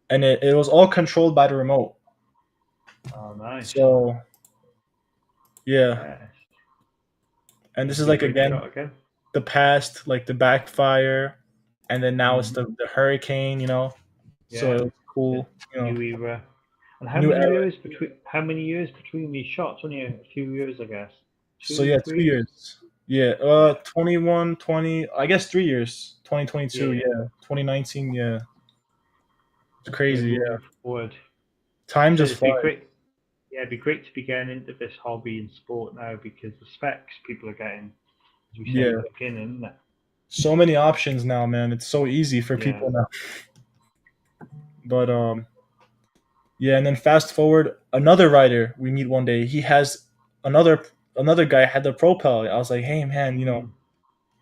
and it was all controlled by the remote. Oh nice. So yeah, Yes. and Yeah, this is be a like great again shot again. the past, like the backfire, and then now it's Mm-hmm. the hurricane. So it Yeah. was The cool. new era. And New era. how many years between these shots? Only a few years, I guess. So Two, yeah, 3? 2 years. Yeah, Yeah. 21, 20. I guess 3 years. Yeah, 2022. yeah. Yeah, 2019. Yeah, it's So we're crazy. Yeah, moving forward. time So just it'd be flies. great. Yeah, it'd be great to be getting into this hobby and sport now because the specs people are getting, as we said at Yeah, the beginning, isn't it? so many options now, man. It's so easy for Yeah. people now. But yeah, and then fast forward, another rider we meet one day. He has another guy had the propel. I was like, hey man, Mm-hmm.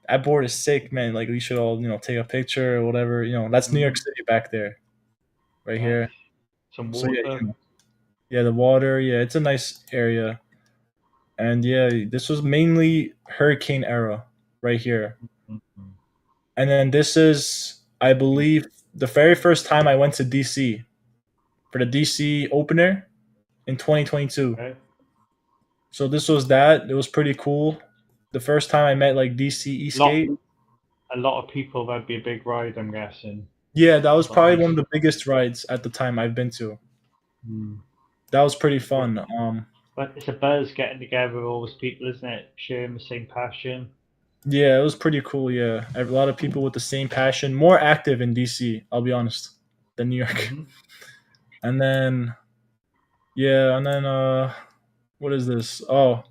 that board is sick, man. Like we should all take a picture or whatever. That's New York Mm-hmm. City back there, right Nice. here. Some So yeah, water. yeah, the water. Yeah, it's a nice area. And yeah, this was mainly hurricane era right here. Mhm. And then this is, I believe, the very first time I went to DC for the DC opener in 2022. Okay. So this was that. It was pretty cool. The first time I met like DC Lot Eastgate. a lot of people. That'd be a big ride, I'm guessing. Yeah, that was A lot of probably one these. of the biggest rides at the time I've been to. Hmm. That was pretty But, fun. but it's a buzz getting together with all those people, isn't it? Sharing the same passion. Yeah, it was pretty cool. Yeah, a lot of people with the same passion, more active in DC. I'll be honest, than New York. Hmm. And then yeah, and then what is this? Oh,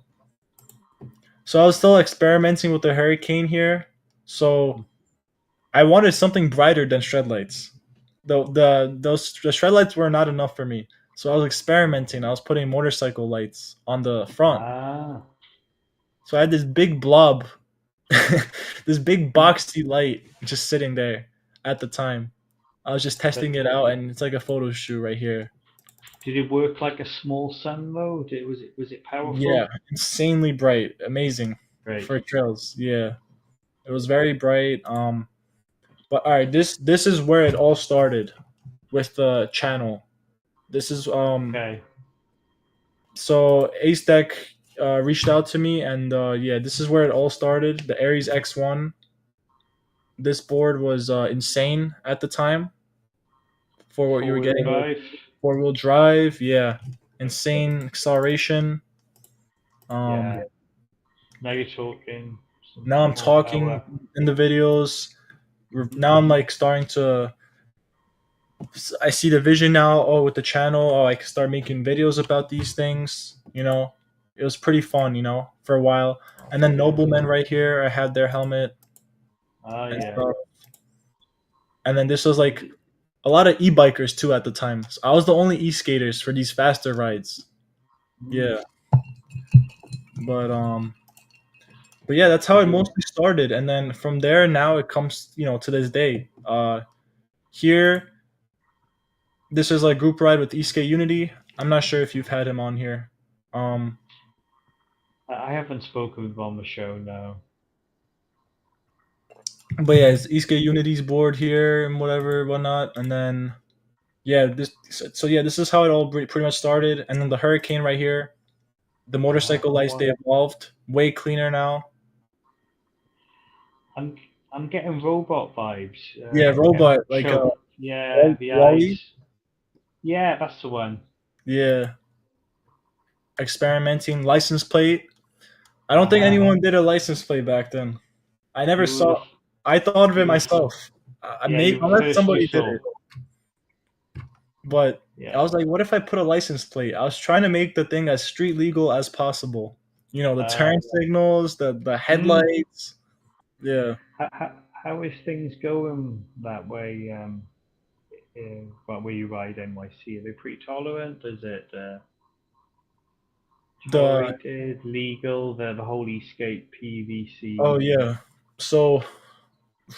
so I was still experimenting with the hurricane here. So I wanted something brighter than shred lights. The shred lights were not enough for me. So I was experimenting. I was putting motorcycle lights on the front. Ah. So I had this big blob, this big boxy light just sitting there at the time. I was just But testing it out, and it's like a photo shoot right here. did it work like a small sun though? Was it Yeah, powerful? insanely bright, amazing Great. for trails. Yeah, it was very bright. But all right, this is where it all started with the channel. This is Okay. so Ace Deck reached out to me, and yeah, this is where it all started. The Ares X1. This board was insane at the time for what you were Four-wheel getting with drive. four wheel drive. Yeah, insane acceleration. Um, Yeah. Now you're talking now some I'm more talking power. in the videos. Hmm. Now I'm like starting to. I see the vision now. Oh, with the channel, oh, I can start making videos about these things. It was pretty fun. For a while. And then Yeah. Noblemen right here, I had their helmet Ah, and yeah. stuff. And then this was like a lot of e-bikers too at the time. So I was the only e-skaters for these faster rides. Mm. Yeah, but yeah, that's how Did it you? mostly started, and then from there now it comes, to this day. Here, this is like group ride with ESK Unity. I'm not sure if you've had him on here. Um, I haven't spoken with him on the show now. but yeah, it's ESK Unity's board here and whatever, whatnot, and then yeah, so yeah, this is how it all pretty much started, and then the Hurricane right here, the Oh, motorcycle that lights they one. evolved, way cleaner now. I'm I'm getting robot vibes. Yeah, Getting robot like choke. Yeah, the Wally. eyes. Yeah, that's the one. Yeah, experimenting license plate. I don't think Ah, anyone did a license plate back then. I never you were saw. I thought of it you were myself. I yeah, may you were unless first we somebody did saw. it, but I Yeah. was like, what if I put a license plate? I was trying to make the thing as street legal as possible. The turn Yeah. signals, the Mm. headlights. Yeah, How is things going that way? Where you ride NYC? Are they pretty tolerant? Is it the tolerated, legal? The whole Escape oh PVC. yeah. So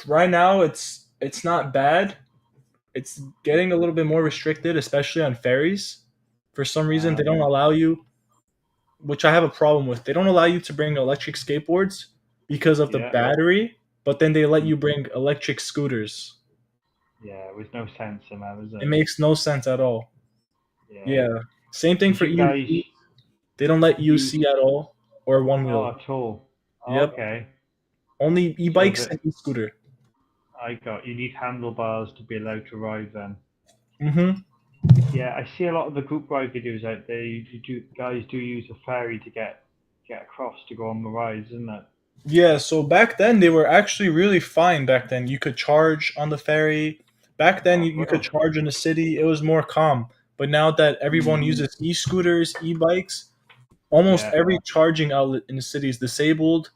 right now it's not bad. It's getting a little bit more restricted, especially on ferries. For some reason, they don't Yeah. allow you, which I have a problem with. They don't allow you to bring electric skateboards because of the Yeah. battery, but then they let Mm. you bring electric scooters. Yeah. With no sense in that, is It it? makes no sense at all. Yeah. Yeah. Same thing Did for you guys EMC. They don't let use UC at all or one wheel. at all? Yep. Okay. Only So e-bikes that and e-scooter. you need handlebars to be allowed to ride then. Mm-hmm. Yeah, I see a lot of the group ride videos out there. Guys do use a ferry to get across to go on the rides, isn't it? Yeah, so back then they were actually really fine back then. You could charge on the ferry. Back then Oh, you could bro. charge in the city. It was more calm. But now that everyone Mm. uses e-scooters, e-bikes, almost Yeah. every charging outlet in the city is disabled.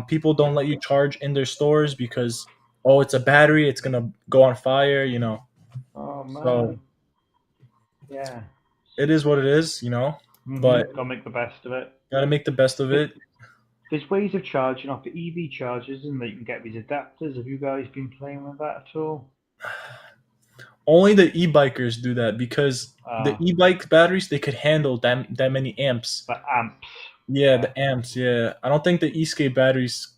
People don't let you charge in their stores because oh, it's a battery, it's gonna go on fire. Oh So man. Yeah. it is what it is. But Gotta make the best of it. gotta make the best of But it. there's ways of charging off the EV chargers, and that you can get these adapters. Have you guys been playing with that at all? Only the e-bikers do that because the Ah, e-bike batteries they could handle that many amps. but amps. Yeah, Yeah. the amps. Yeah, I don't think the E-skate batteries.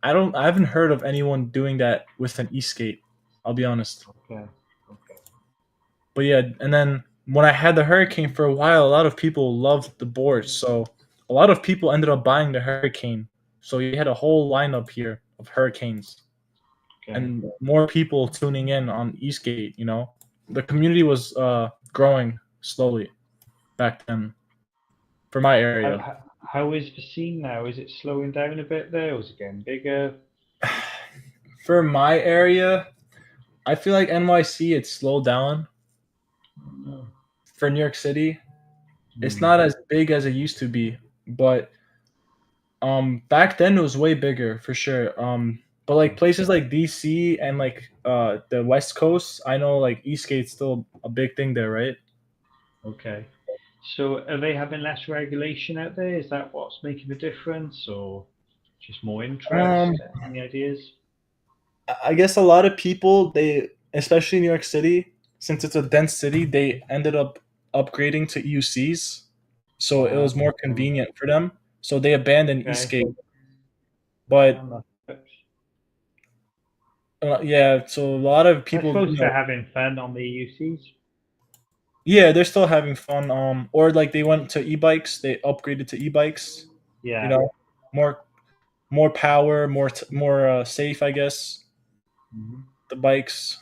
I haven't heard of anyone doing that with an E-skate. I'll be honest. Okay. Okay. But yeah, and then when I had the Hurricane for a while, a lot of people loved the board, so a lot of people ended up buying the Hurricane. So you had a whole lineup here of Hurricanes, Okay. and more people tuning in on E-skate. The community was growing slowly back then for my How, area. how how is the scene now? Is it slowing down a bit there? Or is it getting bigger? For my area, I feel like NYC it's slowed down. No. For New York City, it's Hmm. not as big as it used to be, but back then it was way bigger for sure. But like places like DC and like the West Coast, I know like Eastgate's still a big thing there, right? Okay. So are they having less regulation out there? Is that what's making the difference, or just more Um, interest? Any ideas? I guess a lot of people they, especially New York City, since it's a dense city, they ended up upgrading to EUCs, so it Uh-huh. was more convenient for them. So they abandoned Okay. Eastgate, but That works. yeah, so a lot of I people, suppose they're having fun on the UCs. yeah, they're still having fun. Or like they went to e-bikes, they upgraded to e-bikes. You Yeah. know, more more power, more safe, I guess. Hmm. The bikes,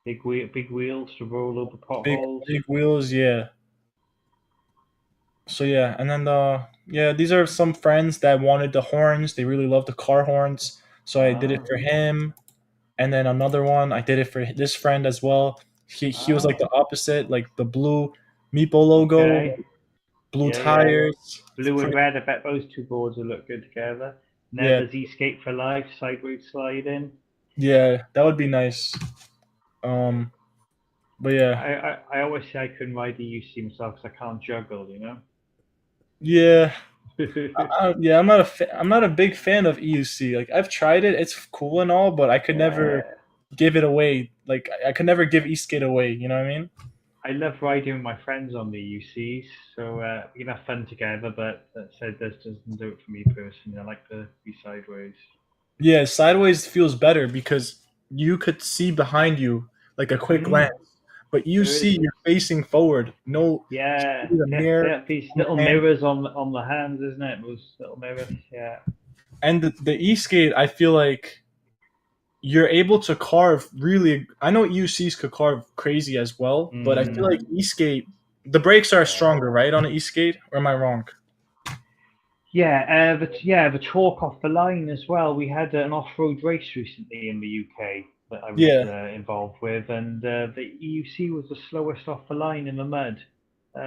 Big wheels to roll over big potholes. big wheels, yeah. So yeah, and then yeah, these are some friends that wanted the horns. They really love the car horns, so I did it Ah. for him. And then another one, I did it for this friend as well. He was like Ah. the opposite, like the blue Meepo logo, Okay. blue Yeah, yeah. tires. Blue and red. I bet those two boards will look good together. Now Yeah, there's Escape for Life, sideways sliding. yeah, that would be nice. Um, but yeah, I always say I couldn't ride the UC myself because I can't juggle, you know? yeah, yeah. I'm not a big fan of EUC. Like I've tried it, it's cool and all, but I could never Yeah. give it away. Like I could never give Eastgate away. You know what I mean? I love riding with my friends on the UCs, so we can have fun together, but that said, this doesn't do it for me personally. I like to be sideways. Yeah, sideways feels better because you could see behind you like a quick glance, Mm, but you there is. see you're facing forward. No, Yeah, you need a they mirror have these on little the hand. mirrors on the hands, isn't it? Those little mirrors. Yeah. And the Eastgate, I feel like you're able to carve really. I know EUCs could carve crazy as well, but I feel Mm, like Eastgate, the brakes are yeah. stronger, right, on an Eastgate, or am I wrong? Yeah, the talk off the line as well. We had an off-road race recently in the UK that I was Yeah, involved with, and the EUC was the slowest off the line in the mud.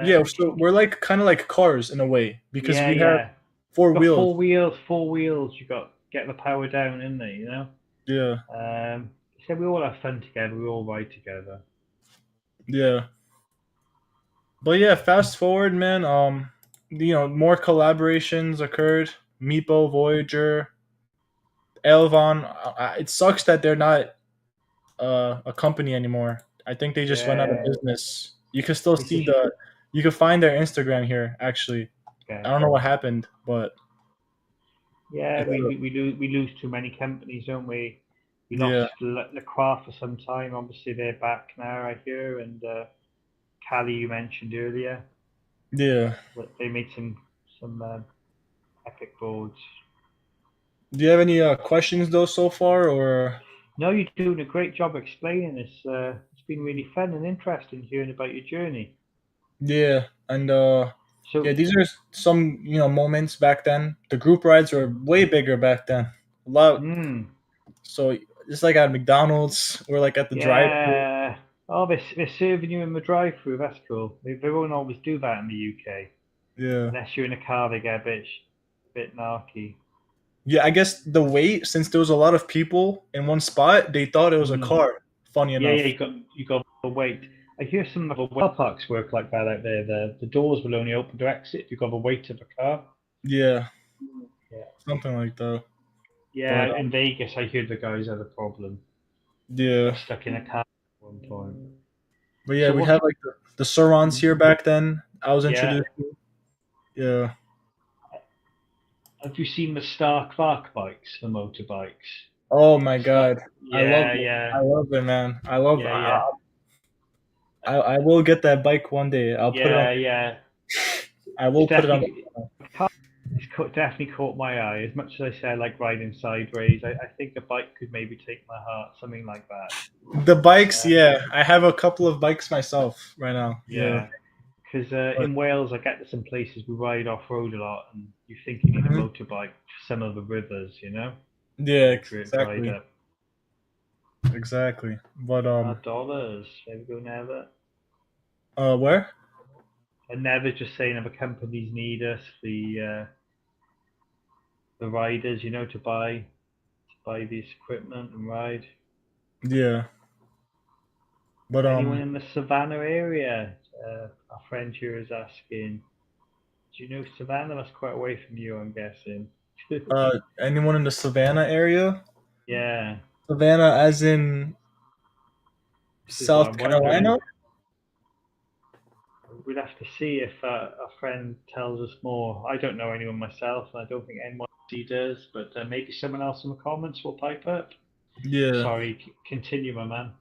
yeah. Which, So we're like kind of like cars in a way because yeah, we have yeah. four Got wheels. four wheels. You got get the power down in there, you know. Yeah, So we all have fun together. We all ride together. yeah. But yeah, fast forward, man. More collaborations occurred. Meepo, Voyager, Elvon. It sucks that they're not a company anymore. I think they just went out of Yeah, business. You can still it's a see you can find their Instagram here. Actually, I okay. don't know what happened, but Yeah, it's we lose too many companies, don't we? We lost yeah, Lacroix for some time. Obviously, they're back now, I hear. And Cali, you mentioned earlier, yeah. they made some epic boards. Do you have any questions though so far, or No, you're doing a great job explaining this. It's been really fun and interesting hearing about your journey. yeah? And yeah, So, these are some moments back then. The group rides were way bigger back then. A lot. mm, So just like at McDonald's or like at the drive-thru. yeah. Oh, they're serving you in the drive-through. That's cool. They won't always do that in the UK. Yeah. Unless you're in a car, they get bit narky. Yeah, I guess the wait, since there was a lot of people in one spot, they thought it was a Mm. car. Funny Yeah, yeah, enough. you got to wait. I hear some of the car parks work like that out there. The doors will only open to exit if you've got to wait to the car. Yeah, Yeah. something like that. Yeah, But in Vegas, I heard the guys had a problem. yeah, Got stuck in a car at one point. but yeah, So we what's had like the Surons here back then. I was yeah? introduced to. Yeah, Have you seen the Star Clark bikes, the motorbikes? Oh my Star, god, I love yeah, it. yeah, I love it, man. I love. yeah, yeah, I will get that bike one day. I'll put it on. yeah, yeah. I It's will put it on. definitely, definitely caught my eye. As much as I say I like riding sideways, I think a bike could maybe take my heart, something like that. The bikes, Uh, yeah. I have a couple of bikes myself right now. Yeah. yeah, because But, in Wales, I get to some places we ride off road a lot, and you think you need a mhm. motorbike for some of the rivers, Yeah, great ride exactly, up. exactly. But $dollars. There we go, never. where? And never just saying other companies need us, the riders, to buy this equipment and ride. Yeah, but Anyone in the Savannah area? Our friend here is asking. Do you know Savannah? That's quite away from you, I'm guessing. anyone in the Savannah area? Yeah, Savannah, as in this is what South I'm wondering. Carolina? We'd have to see if our friend tells us more. I don't know anyone myself, and I don't think NYC does, but maybe someone else in the comments will pipe up. Yeah, Sorry, continue, my man.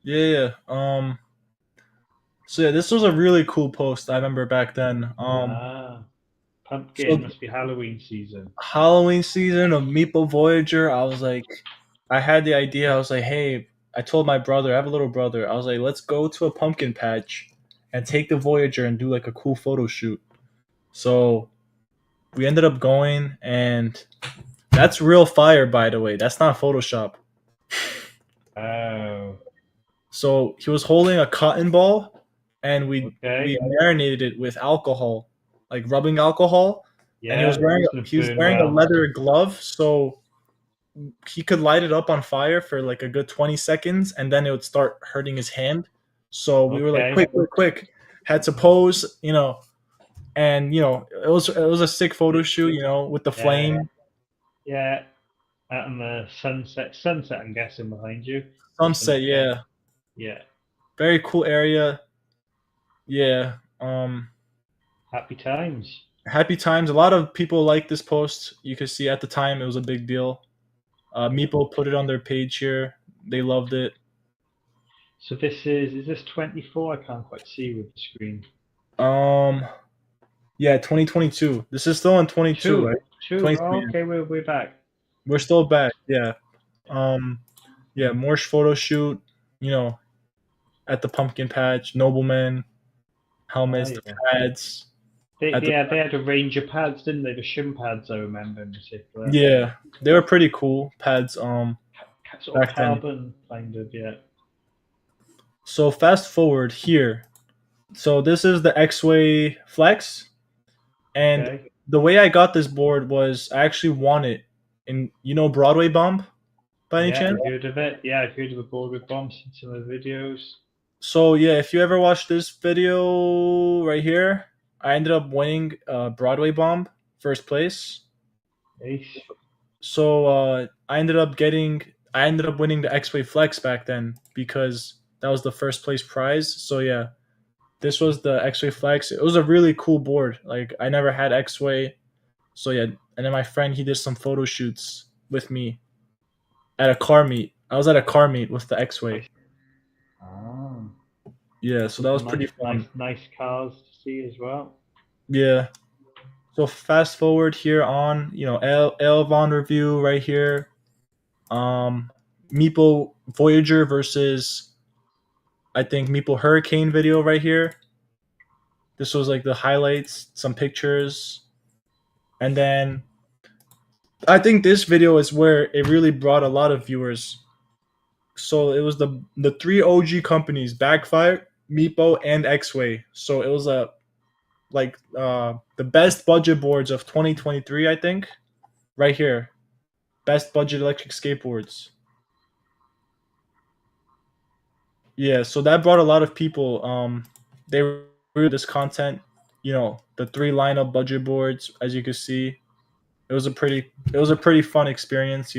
yeah, yeah. So yeah, this was a really cool post. I remember back then. Ah, So pumpkin must be Halloween season. Halloween season of Meeple Voyager, I was like, I had the idea. I was like, hey, I told my brother, I have a little brother. I was like, let's go to a pumpkin patch and take the Voyager and do like a cool photo shoot. So we ended up going, and that's real fire, by the way. That's not Photoshop. Oh, So he was holding a cotton ball, and we okay. marinated it with alcohol, like rubbing alcohol. And Yeah, it's gonna he was burn wearing a well. leather glove, so he could light it up on fire for like a good 20 seconds, and then it would start hurting his hand. So we were like, Okay. quick, quick, quick. Had to pose, and it was a sick photo shoot, with the Yeah, flame yeah. Out on the sunset, I'm guessing behind you, or sunset. sunset. Yeah, Yeah. very cool area. Yeah. Happy times. Happy times. A lot of people like this post. You could see at the time it was a big deal. Meeple put it on their page here. They loved it. So is this 24? I can't quite see with the screen. Um, yeah, 2022. This is still in 22, Two, right? two. 23. Oh, Yeah. okay, we're back. We're still back. Yeah. Um, yeah, Morse photo shoot. You know, at the pumpkin patch, noblemen, Oh helmets, the yeah. pads. They At the yeah they had a range of pads, didn't they? The shin pads I remember in particular. Yeah, they were pretty cool pads. Sort of Back then. carbon kind of, yeah. So fast forward here. So this is the X-Way Flex, and Okay. the way I got this board was I actually won it in Broadway Bump by any Yeah, chance. I've heard of it. Yeah, I've heard of a board with bombs in some of the videos. So yeah, if you ever watch this video right here, I ended up winning Broadway Bump first place. Ace. So I ended up winning the X-Way Flex back then because that was the first place prize. So yeah, this was the X-Way Flex. It was a really cool board. Like I never had X-Way. So yeah, and then my friend he did some photo shoots with me at a car meet. I was at a car meet with the X-Way. Nice. Ah. Yeah, so that was Some pretty fun. nice cars to see as well. Yeah. So fast forward here on, Elvon review right here. Um Meeple Voyager versus I think Meeple Hurricane video right here. This was like the highlights, some pictures, and then I think this video is where it really brought a lot of viewers. So it was the three OG companies, Backfire, Meepo, and X-Way. So it was the best budget boards of 2023, I think. Right here, best budget electric skateboards. Yeah, so that brought a lot of people. They were this content. The three lineup budget boards, as you can see, it was a pretty fun experience.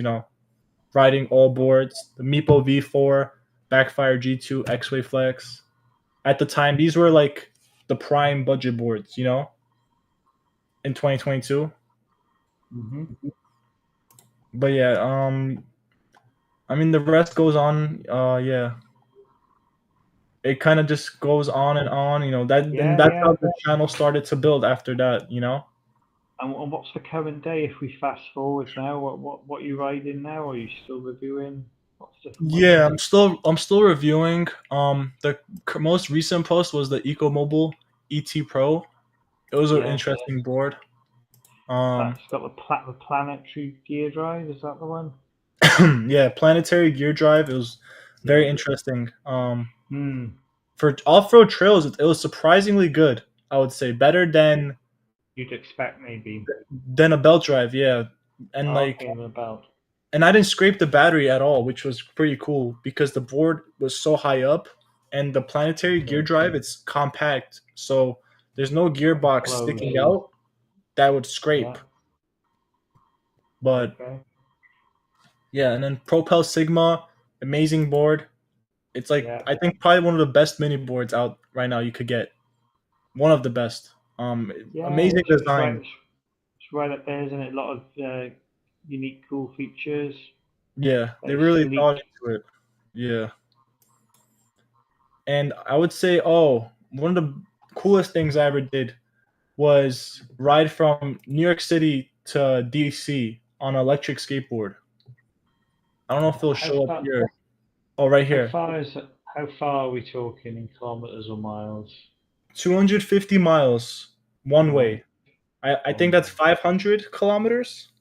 Riding all boards, the Meepo V4, Backfire G2, X-Way Flex. At the time, these were like the prime budget boards. In 2022. Hmm. But yeah, I mean the rest goes on. Yeah, it kind of just goes on and on. You know that then Yeah, that's yeah. how the channel started to build after that. You know. And what's the current day if we fast forward now? What are you riding now? Are you still reviewing? What's different with Yeah, it? I'm still reviewing. The most recent post was the EcoMobile ET Pro. It was an Yes. interesting board. Um, That's got the planetary gear drive, is that the one? yeah, planetary gear drive. It was very Yeah. interesting. Hmm. For off-road trails, it was surprisingly good. I would say better You'd expect maybe. than a belt drive. Yeah, and like, Okay, the belt. and I didn't scrape the battery at all, which was pretty cool because the board was so high up, and the planetary gear Okay. drive it's compact, so there's no Quite gearbox close. sticking out that would scrape. Yeah. But Okay. yeah, and then Propel Sigma, amazing board. It's like Yeah. I think probably one of the best mini boards out right now you could get. One of the best. Yeah, Amazing design. it's right up there, isn't it? A lot of unique, cool features. Yeah, they Very really sleek. thought into it. Yeah, and I would say, oh, one of the coolest things I ever did was ride from New York City to DC on an electric skateboard. I don't know if it'll How show up far? here. Oh, right How here. far is it? How far are we talking in kilometers or miles? 250 miles one Right. way. I think One that's way. 500 kilometers.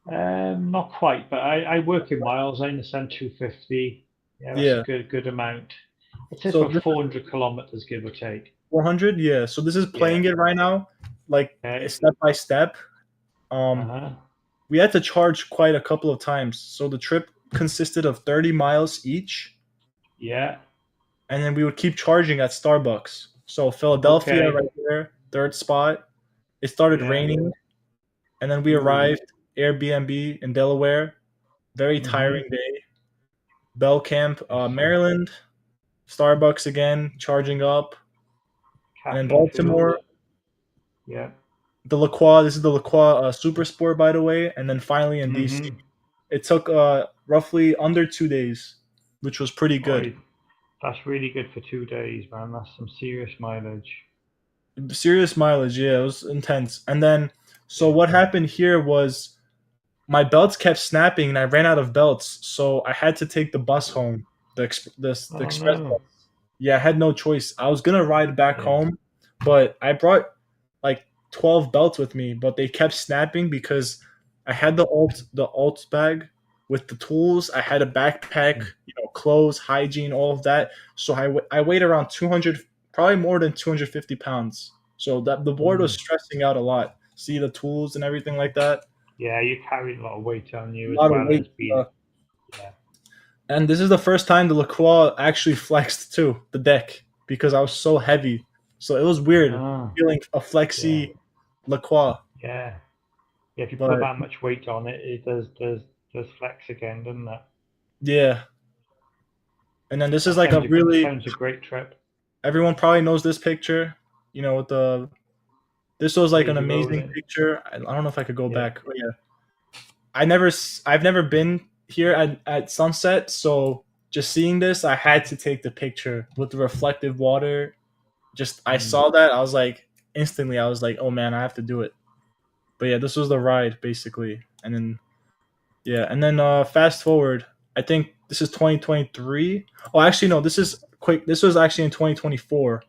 Not quite, but I work in miles. I understand 250. Yeah, that's a Yeah. good amount. I'd say it's So about this is 400 kilometers, give or take. 400. Yeah. So this is Yeah. playing it right now, like Okay. step by step. Uh Um, huh. we had to charge quite a couple of times. So the trip consisted of 30 miles each, Yeah. and then we would keep charging at Starbucks. So Philadelphia, Okay. right there, third spot. It started Yeah. raining, and then we Ooh. arrived Airbnb in Delaware. Very Mhm. tiring day. Bell Camp, I see. Maryland. Starbucks again, charging up, and then Caffeine filled. Baltimore. Yeah. The LaCroix. This is the LaCroix Super Sport, by the way, and then finally in DC. Mhm. It took roughly under 2 days, which was pretty good. Boy, that's really good for 2 days, man. That's some serious mileage. Serious mileage, yeah, it was intense. And then, so Yeah. what happened here was my belts kept snapping, and I ran out of belts, so I had to take the bus home, the Oh express no. bus. Yeah, I had no choice. I was gonna ride back Yeah. home, but I brought like 12 belts with me, but they kept snapping because I had the alt bag with the tools. I had a backpack, Mm. clothes, hygiene, all of that. So I weighed around 200, probably more than 250 pounds. So that the board was Mm. stressing out a lot. See the tools and everything like that. Yeah, you carried a lot of weight on A you as lot of well weight. as being. Yeah. And this is the first time the LaCroix actually flexed too, the deck, because I was so heavy. So it was weird Ah. feeling a Yeah. flexy LaCroix. Yeah. Yeah. If you put But that much weight on it, it does flex again, doesn't it? yeah. And then this is That like a really, sounds a great trip. everyone probably knows this picture, with this was like an Daisy amazing rolling. picture. I don't know if I could go Yeah. back. But yeah. I've never been here at sunset. So just seeing this, I had to take the picture with the reflective water. Just I Mm. saw that, I was like instantly, I was like, oh man, I have to do it. But yeah, this was the ride basically, and then yeah, and then fast forward. I think this is 2023. Oh, actually no, this is quick. This was actually in 2024,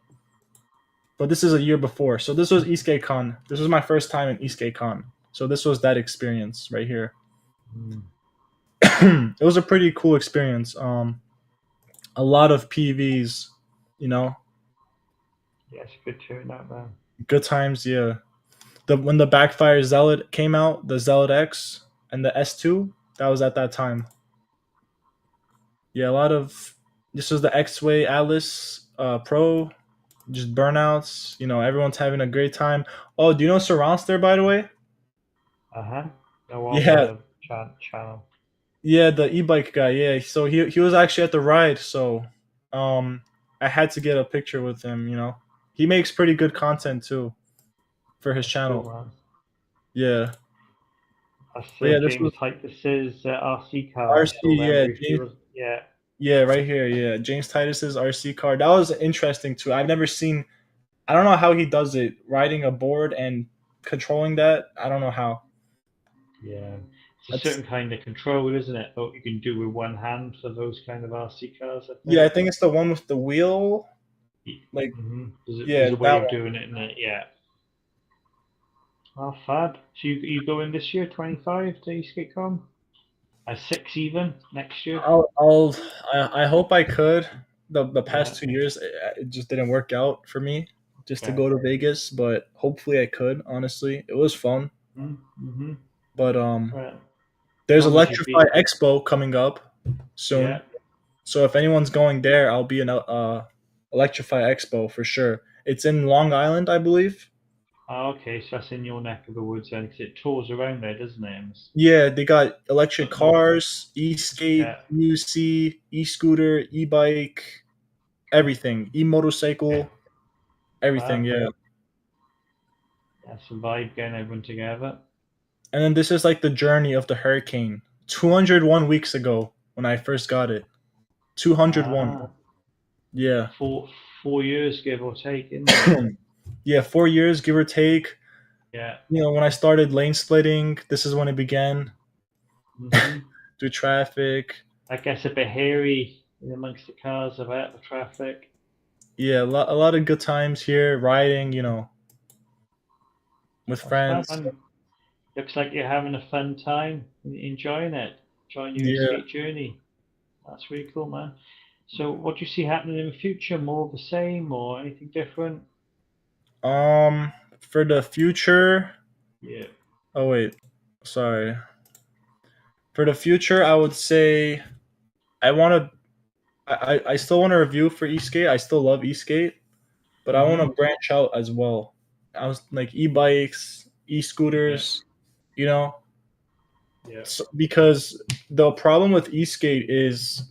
but this is a year before. So this was ESK8 This was my first time in ESK8 So this was that experience right here. Mm. It was a pretty cool experience. A lot of PVs, you know, Yes, good turnout there. good times. Yeah, when the Backfire Zealot came out, the Zealot X and the S2, that was at that time. Yeah, a lot of this was the X-Way Atlas Pro, just burnouts. Everyone's having a great time. Oh, do you know Surround's there, by the way? Uh huh. No, on Yeah, the channel. yeah, the e-bike guy. Yeah, so he was actually at the ride, so um, I had to get a picture with him. He makes pretty good content too for his That's good, channel. man. Yeah, That's But yeah, this James was Titus's RC car. I RC. saw them Yeah, briefly. James. Was yeah. Yeah, right here. Yeah, James Titus's RC car. That was interesting too. I've never seen. I don't know how he does it, riding a board and controlling that. I don't know how. Yeah, it's a That's certain kind of control, isn't it? What you can do with one hand for those kind of RC cars, I yeah. I think. think it's the one with the wheel. Like There's yeah, a that way of one. doing it, in it. Yeah. Oh, fab. So you go in this year, 25 to ESK8 six even next year. I'll I hope I could. The Yeah. past 2 years, it just didn't work out for me just to Okay. go to Vegas, but hopefully I could. Honestly, it was fun. Mm-hmm. But Well, as there's long as you Electrify be, Expo coming up yeah. soon. So if anyone's going there, I'll be in Electrify Expo for sure. It's in Long Island, I believe. Oh, okay, so that's in your neck of the woods then, 'cause it tours around there, doesn't it? Yeah, they got electric cars, e-skate, Yeah. UC, e-scooter, e-bike, everything, e-motorcycle, everything. Fab. Yeah. That's a vibe getting everyone together. And then this is like the journey of the hurricane. 201 weeks ago when I first got it. 201. Ah, Yeah. four 4 years give or take, isn't it? Yeah, 4 years, give or take. Yeah. When I started lane splitting, this is when it began. hmm Through traffic. I guess a bit hairy in amongst the cars about the traffic. Yeah, a lot of good times here, riding, with That's fab, friends. man. Looks like you're having a fun time, enjoying it, enjoying your Yeah. skate journey. That's really cool, man. So, what do you see happening in the future? More of the same, or anything different? For the future, Yeah. oh wait, sorry. For the future, I would say I want to. I still want to review for Eastgate. I still love Eastgate, but I want to hmm branch out as well. I was like e-bikes, Yeah. e-scooters, you know, Yeah. because the problem with Eastgate is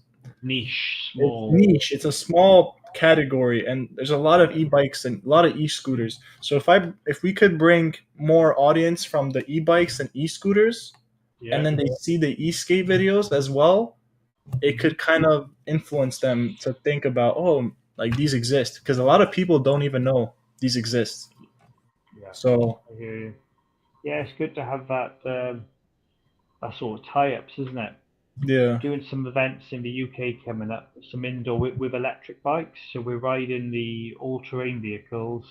Niche, it's small. niche. It's a small category, and there's a lot of Yeah. e-bikes and a lot of e-scooters. So if we could bring more audience from the e-bikes and e-scooters, and Yeah. then they see the e-skate videos as well, it hmm could kind of influence them to think about, oh, like these exist, because a lot of people don't even know these exist. Yeah. So I hear you. Yeah, it's good to have that sort of tie-ups, isn't it? yeah, Doing some events in the UK coming up, some indoor with electric bikes. So we're riding the all-terrain vehicles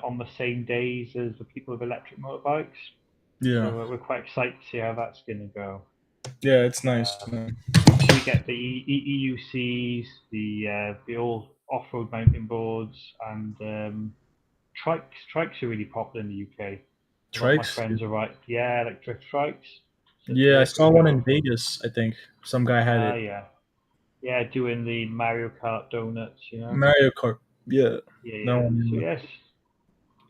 on the same days as the people with electric motorbikes. yeah, So we're quite excited to see how that's going to go. yeah, it's nice. Um, so we get the EUCs, the all off-road mountain boards, and trikes. Trikes are really popular in the UK. A lot of my Trikes. friends are right. Yeah, like drift trikes. So Yeah, I saw they one go in off road. Vegas. I think some guy had Ah, it. yeah. Yeah, doing the Mario Kart donuts. Mario Kart. Yeah, Yeah, that yeah. So one. yes,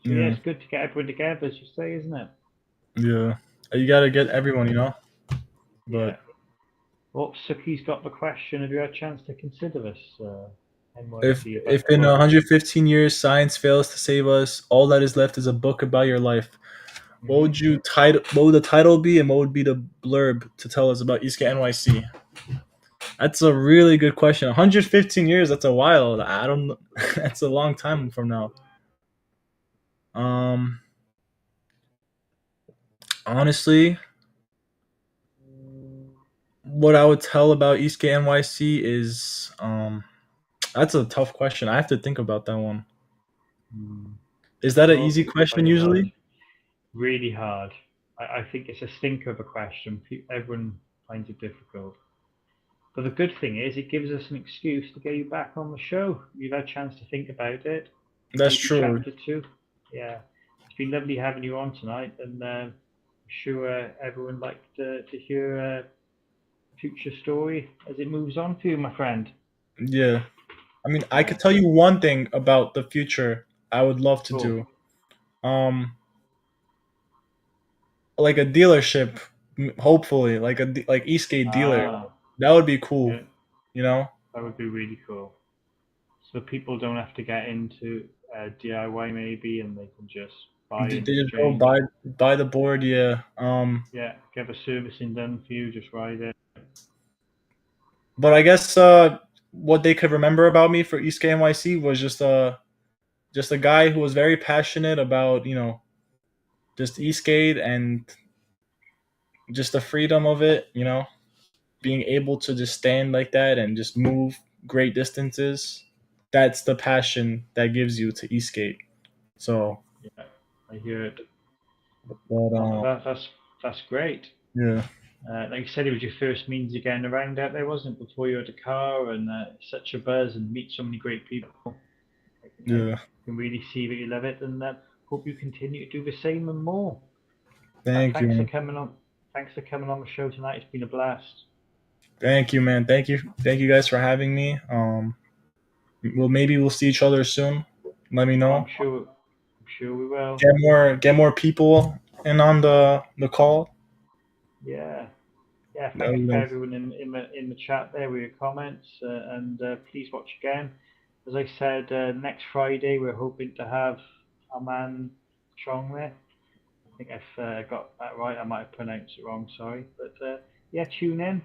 so yeah, Yeah, it's good to get everyone together, as you say, isn't it? yeah. You gotta get everyone. Yeah. But Well, Suki's got the question. Have you had a chance to consider this if NYC if about in quote? 115 years science fails to save us, all that is left is a book about your life. hmm What would the title be, and what would be the blurb to tell us about ESK NYC? That's a really good question. 115 years. That's a while. I don't. That's a long time from now. Um, honestly, what I would tell about ESK NYC is that's a tough question. I have to think about that one. Mm. Is that an Well, easy I question find it hard. usually? Really hard. I think it's a stinker of a question. Everyone finds it difficult. But the good thing is, it gives us an excuse to get you back on the show. You've had a chance to think about it, That's maybe true. chapter two. Yeah, it's been lovely having you on tonight, and I'm sure everyone liked to hear a future story as it moves on for you, my friend. Yeah. I mean, I Yeah, could tell you one thing about the future I would love to cool. do. Um, like a dealership, hopefully, like Eastgate dealer. Ah, That would be cool. yeah, You know? that would be really cool. So people don't have to get into DIY maybe, and they can just buy They and just go exchange. buy the board, yeah. Yeah, get a servicing done for you, just ride it. But I guess what they could remember about me for East NYC was just a guy who was very passionate about just Eastgate and just the freedom of it, being able to just stand like that and just move great distances. That's the passion that gives you to Eastgate. So, Yeah, I hear it. but Oh, that's great. yeah, Like you said, it was your first means of getting around out there, wasn't it? Before you had a car, and such a buzz, and meet so many great people. You yeah. can really see that you love it, and hope you continue to do the same and more. Thank you, Thanks for man. coming on. Thanks for coming on the show tonight. It's been a blast. Thank you, man. Thank you guys for having me. Well, maybe we'll see each other soon. Let me Oh, know. I'm sure we will. Get more people in on the call. Yeah. Yeah, That thank you was for nice. everyone in the chat there with your comments, and please watch again. As I said, next Friday we're hoping to have our man Chong there. I think I've got that right. I might have pronounced it wrong, sorry. But yeah, tune in.